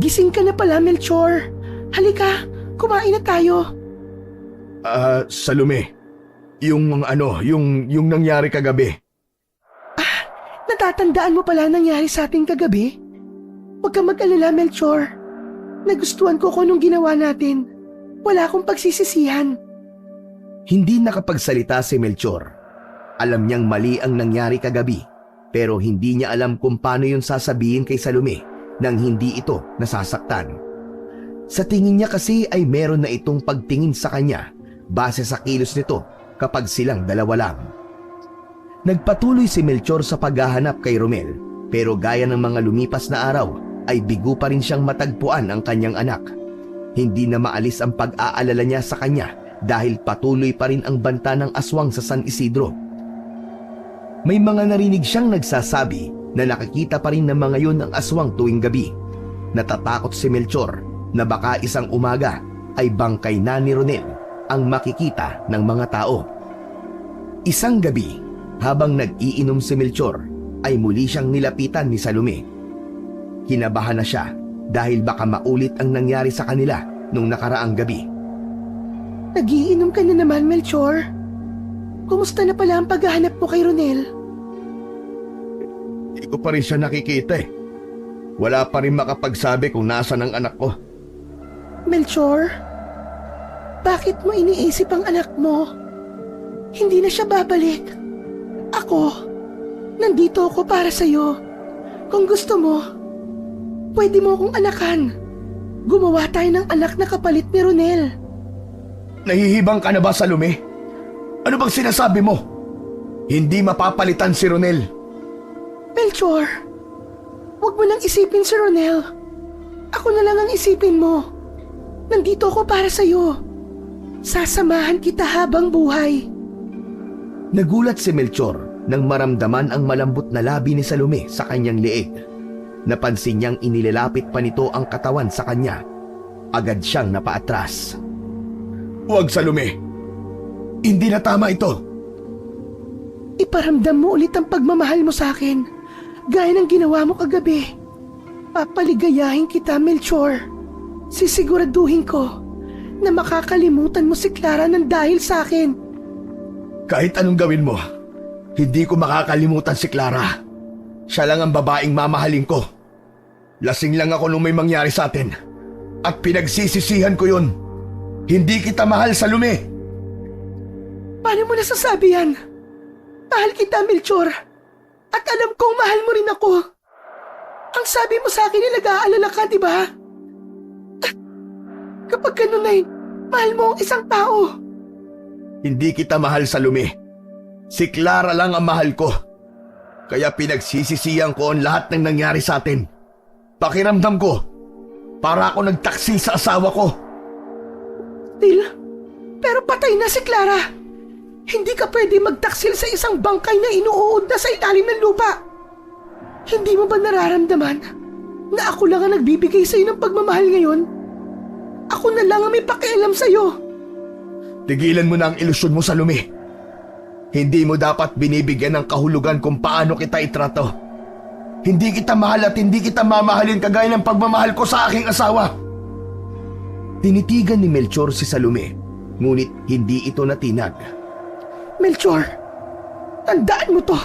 Gising ka na pala, Melchor. Halika, kumain na tayo. Salome, yung nangyari kagabi. Natatandaan mo pala nangyari sa ating kagabi? Huwag kang mag-alala, Melchor. Nagustuhan ko kung anong ginawa natin. Wala akong pagsisisihan. Hindi nakapagsalita si Melchor. Alam niyang mali ang nangyari kagabi, pero hindi niya alam kung paano yun sasabihin kay Salome nang hindi ito nasasaktan. Sa tingin niya kasi ay meron na itong pagtingin sa kanya base sa kilos nito kapag silang dalawa lang. Nagpatuloy si Melchor sa paghahanap kay Romel, pero gaya ng mga lumipas na araw ay bigo pa rin siyang matagpuan ang kanyang anak. Hindi na maalis ang pag-aalala niya sa kanya dahil patuloy pa rin ang banta ng aswang sa San Isidro. May mga narinig siyang nagsasabi na nakikita pa rin ng mga yun ang aswang tuwing gabi. Natatakot si Melchor na baka isang umaga ay bangkay na ni Ronel ang makikita ng mga tao. Isang gabi, habang nag-iinom si Melchor, ay muli siyang nilapitan ni Salome. Kinabahan na siya dahil baka maulit ang nangyari sa kanila nung nakaraang gabi. Nagiinom ka na naman, Melchor. Kumusta na pala ang paghahanap mo kay Ronel? Hindi ko pa rin siya nakikita eh. Wala pa rin makapagsabi kung nasaan ang anak ko. Melchor, bakit mo iniisip ang anak mo? Hindi na siya babalik. Ako, nandito ako para sa'yo. Kung gusto mo, pwede mo akong anakan. Gumawa tayo ng anak na kapalit ni Ronel. Nahihibang ka na ba, Salome? Ano bang sinasabi mo? Hindi mapapalitan si Ronel. Melchor, huwag mo nang isipin si Ronel. Ako na lang ang isipin mo. Nandito ako para sa'yo. Sasamahan kita habang buhay. Nagulat si Melchor nang maramdaman ang malambot na labi ni Salome sa kanyang leeg. Napansin niyang inilalapit pa nito ang katawan sa kanya. Agad siyang napaatras. Huwag, Salome. Hindi na tama ito. Iparamdam mo ulit ang pagmamahal mo sa akin, gaya ng ginawa mo kagabi. Papaligayahin kita, Melchor. Sisiguraduhin ko na makakalimutan mo si Clara ng dahil sa akin. Kahit anong gawin mo, hindi ko makakalimutan si Clara. Siya lang ang babaeng mamahalin ko. Lasing lang ako nung may mangyari sa atin. At pinagsisisihan ko yun. Hindi kita mahal, Salome. Paano mo nasasabi yan? Mahal kita, Melchor. At alam kong mahal mo rin ako. Ang sabi mo sa akin ay nag-aalala ka, di ba? Kapag ganun ay, mahal mo ang isang tao. Hindi kita mahal, Salome. Si Clara lang ang mahal ko. Kaya pinagsisisihan ko ang lahat ng nangyari sa atin. Pakiramdam ko, para ako nagtaksil sa asawa ko. Pero patay na si Clara. Hindi ka pwede magtaksil sa isang bangkay na inuuod na sa ilalim ng lupa. Hindi mo ba nararamdaman na ako lang ang nagbibigay sa'yo ng pagmamahal ngayon? Ako na lang ang may pakialam sa'yo. Tigilan mo na ang ilusyon mo, Salome. Hindi mo dapat binibigyan ng kahulugan kung paano kita itrato. Hindi kita mahal at hindi kita mamahalin kagaya ng pagmamahal ko sa aking asawa. Tinitigan ni Melchor si Salome, ngunit hindi ito natinag. Melchor, tandaan mo to.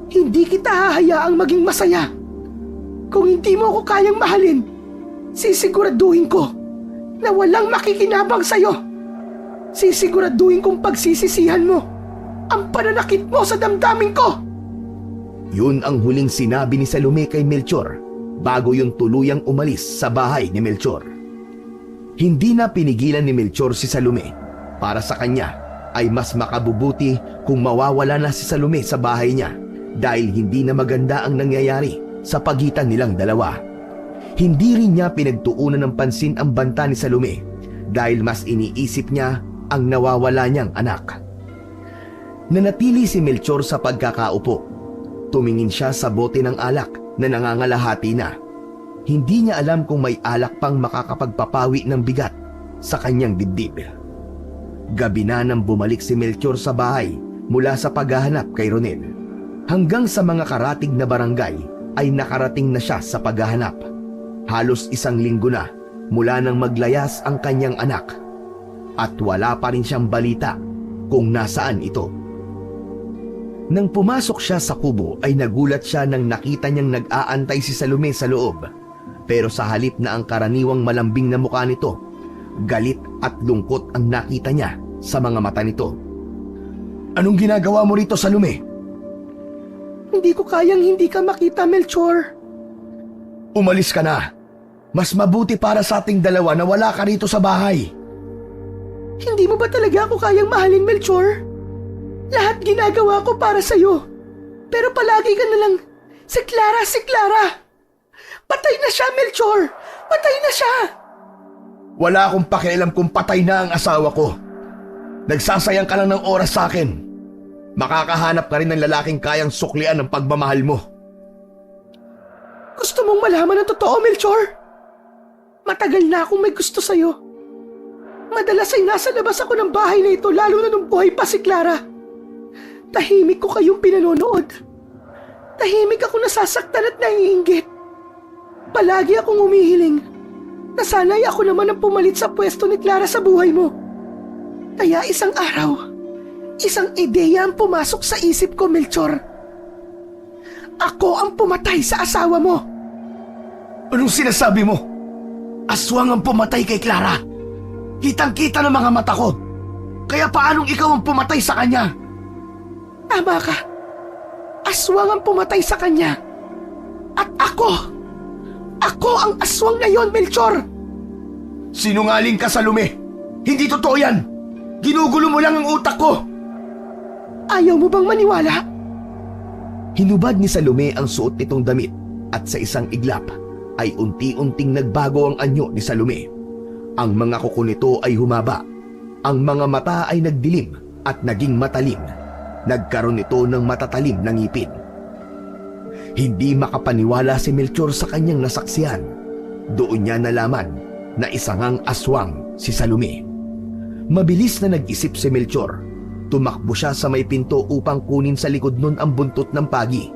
Hindi kita hahayaang maging masaya. Kung hindi mo ako kayang mahalin, sisiguraduhin ko na walang makikinabang sa'yo. Sisiguraduhin kong pagsisisihan mo ang pananakit mo sa damdamin ko. Yun ang huling sinabi ni Salome kay Melchor bago yung tuluyang umalis sa bahay ni Melchor. Hindi na pinigilan ni Melchor si Salome. Para sa kanya ay mas makabubuti kung mawawala na si Salome sa bahay niya dahil hindi na maganda ang nangyayari sa pagitan nilang dalawa. Hindi rin niya pinagtuunan ng pansin ang banta ni Salome dahil mas iniisip niya ang nawawala niyang anak. Nanatili si Melchor sa pagkakaupo. Tumingin siya sa bote ng alak na nangangalahati na. Hindi niya alam kung may alak pang makakapagpapawi ng bigat sa kanyang dibdib. Gabi na nang bumalik si Melchor sa bahay mula sa paghahanap kay Ronel. Hanggang sa mga karatig na barangay ay nakarating na siya sa paghahanap. Halos 1 linggo na mula nang maglayas ang kanyang anak. At wala pa rin siyang balita kung nasaan ito. Nang pumasok siya sa kubo ay nagulat siya nang nakita niyang nag-aantay si Salome sa loob. Pero sa halip na ang karaniwang malambing na mukha nito, galit at lungkot ang nakita niya sa mga mata nito. Anong ginagawa mo rito, Salome? Hindi ko kayang hindi ka makita, Melchor. Umalis ka na. Mas mabuti para sa ating dalawa na wala ka rito sa bahay. Hindi mo ba talaga ako kayang mahalin, Melchor? Lahat ginagawa ko para sa'yo. Pero palagi ka na lang, si Clara, si Clara. Patay na siya, Melchor. Patay na siya. Wala akong pakialam kung patay na ang asawa ko. Nagsasayang ka lang ng oras sa akin. Makakahanap ka rin ng lalaking kayang suklian ang pagmamahal mo. Gusto mong malaman ang totoo, Melchor? Matagal na akong may gusto sa'yo. Madalas ay nasa labas ako ng bahay na ito lalo na nung buhay pa si Clara. Tahimik ko kayong pinanonood. Tahimik ako nasasaktan at naiinggit. Palagi akong humihiling na sana'y ako naman ang pumalit sa pwesto ni Clara sa buhay mo. Kaya isang araw, isang ideya ang pumasok sa isip ko, Melchor. Ako ang pumatay sa asawa mo. Anong sinasabi mo? Aswang ang pumatay kay Clara. Kitang-kita ng mga mata ko. Kaya paanong ikaw ang pumatay sa kanya? Tama ka. Aswang ang pumatay sa kanya. At ako ang aswang na yon, Melchor. Sinungaling ka, Salome. Hindi totoo yan. Ginugulo mo lang ang utak ko. Ayaw mo bang maniwala? Hinubad ni Salome ang suot nitong damit at sa isang iglap ay unti-unting nagbago ang anyo ni Salome. Ang mga kuko nito ay humaba. Ang mga mata ay nagdilim at naging matalim. Nagkaroon ito ng matatalim na ngipin. Hindi makapaniwala si Melchor sa kanyang nasaksihan. Doon niya nalaman na isangang aswang si Salome. Mabilis na nag-isip si Melchor. Tumakbo siya sa may pinto upang kunin sa likod nun ang buntot ng pagi.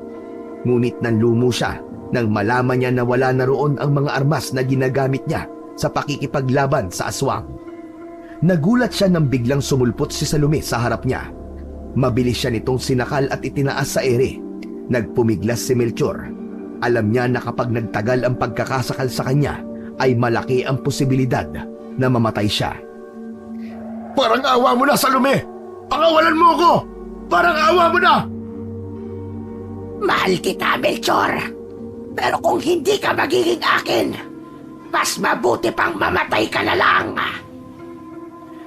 Ngunit nanlumo siya nang malaman niya na wala na roon ang mga armas na ginagamit niya sa pakikipaglaban sa aswang. Nagulat siya nang biglang sumulpot si Salome sa harap niya. Mabilis siya nitong sinakal at itinaas sa ere. Nagpumiglas si Melchor. Alam niya na kapag nagtagal ang pagkakasakal sa kanya, ay malaki ang posibilidad na mamatay siya. Parang awa mo na, Salome! Pangawalan mo ako! Parang awa mo na! Mahal kita, Melchor. Pero kung hindi ka magiging akin, mas mabuti pang mamatay ka na lang.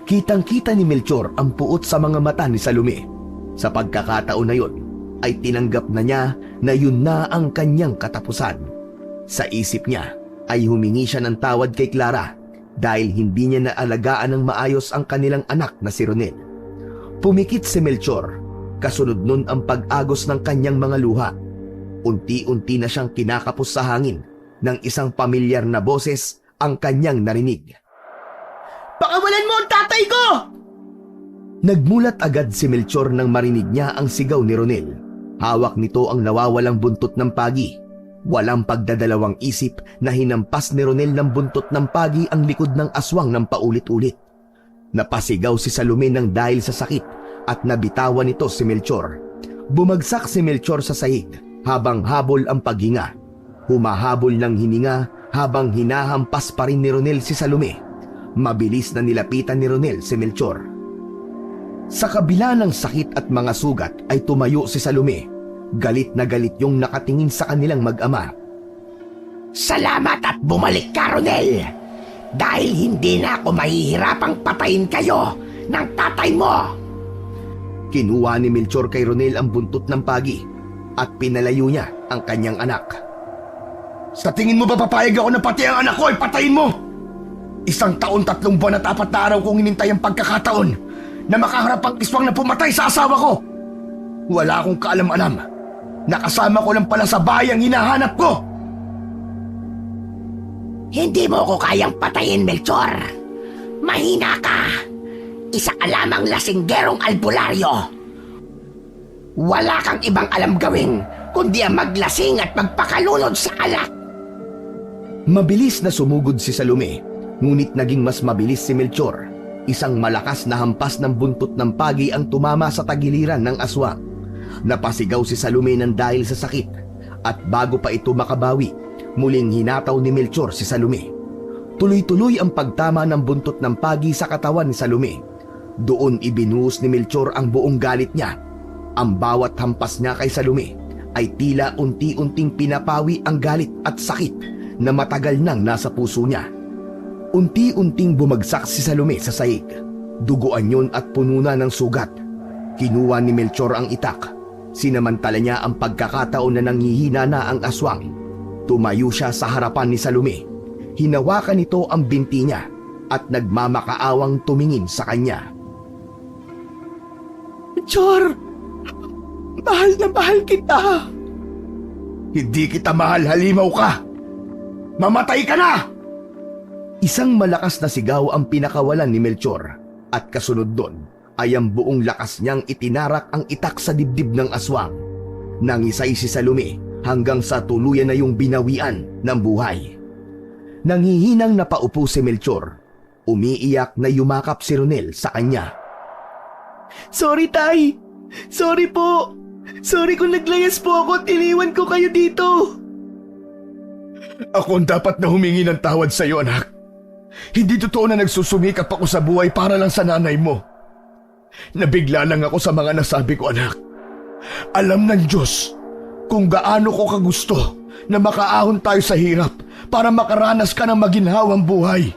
Kitang-kita ni Melchor ang puot sa mga mata ni Salome. Sa pagkakataon na yun, ay tinanggap na niya na yun na ang kanyang katapusan. Sa isip niya, ay humingi siya ng tawad kay Clara dahil hindi niya naalagaan ng maayos ang kanilang anak na si Ronel. Pumikit si Melchor, kasunod nun ang pag-agos ng kanyang mga luha. Unti-unti na siyang kinakapos sa hangin ng isang pamilyar na boses ang kanyang narinig. Pakawalan mo ang tatay ko! Nagmulat agad si Melchor nang marinig niya ang sigaw ni Ronel. Hawak nito ang nawawalang buntot ng pagi. Walang pagdadalawang isip na hinampas ni Ronel ng buntot ng pagi ang likod ng aswang ng paulit-ulit. Napasigaw si Salome nang dahil sa sakit at nabitawan nito si Melchor. Bumagsak si Melchor sa sahig habang habol ang paghinga. Humahabol ng hininga habang hinahampas pa rin ni Ronel si Salome. Mabilis na nilapitan ni Ronel si Melchor. Sa kabila ng sakit at mga sugat ay tumayo si Salome. Galit na galit yung nakatingin sa kanilang mag-ama. Salamat at bumalik ka, Ronel. Dahil hindi na ako mahihirapang patayin kayo ng tatay mo. Kinuha ni Melchor kay Ronel ang buntot ng pagi at pinalayo niya ang kanyang anak. Sa tingin mo ba papayag ako na pati ang anak ko ay patayin mo? 1 taon 3 buwan at 4 na araw kong hinintay ang pagkakataon na makaharap ang iswang na pumatay sa asawa ko. Wala akong kaalam-alam. Nakasama ko lang pala sa bahay ang hinahanap ko. Hindi mo ko kayang patayin, Melchor. Mahina ka. Isa ka lamang lasinggerong albularyo. Wala kang ibang alam gawin kundi ang maglasing at magpakalunod sa alak. Mabilis na sumugod si Salome, ngunit naging mas mabilis si Melchor. Isang malakas na hampas ng buntot ng pagi ang tumama sa tagiliran ng aswang. Napasigaw si Salome ng dahil sa sakit at bago pa ito makabawi, Muling hinataw ni Melchor si Salome. Tuloy-tuloy ang pagtama ng buntot ng pagi sa katawan ni Salome. Doon ibinuhos ni Melchor ang buong galit niya. Ang bawat hampas niya kay Salome ay tila unti-unting pinapawi ang galit at sakit na matagal nang nasa puso niya. Unti-unting bumagsak si Salome sa sahig. Duguan yun at puno na ng sugat. Kinuha ni Melchor ang itak. Sinamantala niya ang pagkakataon na nanghihina na ang aswang. Tumayo siya sa harapan ni Salome. Hinawakan nito ang binti niya at nagmamakaawang tumingin sa kanya. Melchor! Mahal na mahal kita! Hindi kita mahal, halimaw ka! Mamatay ka na! Isang malakas na sigaw ang pinakawalan ni Melchor at kasunod doon ay ang buong lakas niyang itinarak ang itak sa dibdib ng aswang. Nangisay si Salome hanggang sa tuluyan na yung binawian ng buhay. Nanghihinang napaupo si Melchor. Umiiyak na yumakap si Ronel sa kanya. Sorry, Tay! Sorry po! Sorry kung naglayas po ako at iniwan ko kayo dito! Ako ang dapat na humingi ng tawad sa iyo, anak. Hindi totoo na nagsusumikap ako sa buhay para lang sa nanay mo. Nabigla lang ako sa mga nasabi ko, anak. Alam ng Diyos kung gaano ko kagusto na makaahon tayo sa hirap para makaranas ka ng maginhawang buhay.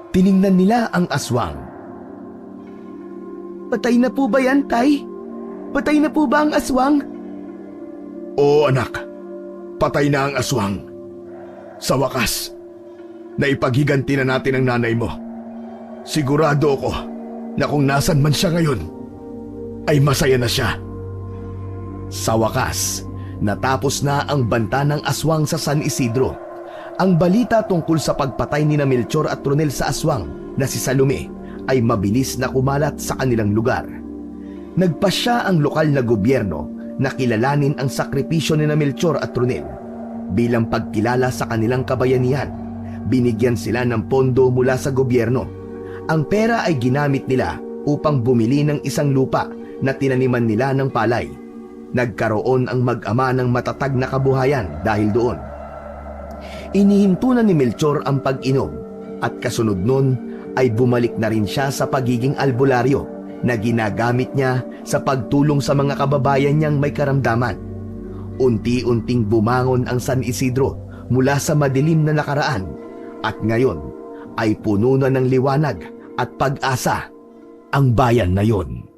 Tiningnan nila ang aswang. Patay na po ba yan, Tay? Patay na po ba ang aswang? Oo, anak. Patay na ang aswang. Sa wakas, naipaghiganti na natin ang nanay mo. Sigurado ako na kung nasan man siya ngayon, ay masaya na siya. Sa wakas, natapos na ang banta ng aswang sa San Isidro. Ang balita tungkol sa pagpatay ni Melchor at Ronel sa aswang na si Salome ay mabilis na kumalat sa kanilang lugar. Nagpasya ang lokal na gobyerno na kilalanin ang sakripisyo ni Melchor at Ronel. Bilang pagkilala sa kanilang kabayanihan, binigyan sila ng pondo mula sa gobyerno. Ang pera ay ginamit nila upang bumili ng isang lupa na tinaniman nila ng palay. Nagkaroon ang mag-ama ng matatag na kabuhayan dahil doon. Inihinto na ni Melchor ang pag-inom at kasunod nun ay bumalik na rin siya sa pagiging albularyo na ginagamit niya sa pagtulong sa mga kababayan niyang may karamdaman. Unti-unting bumangon ang San Isidro mula sa madilim na nakaraan at ngayon ay puno na ng liwanag at pag-asa ang bayan na yon.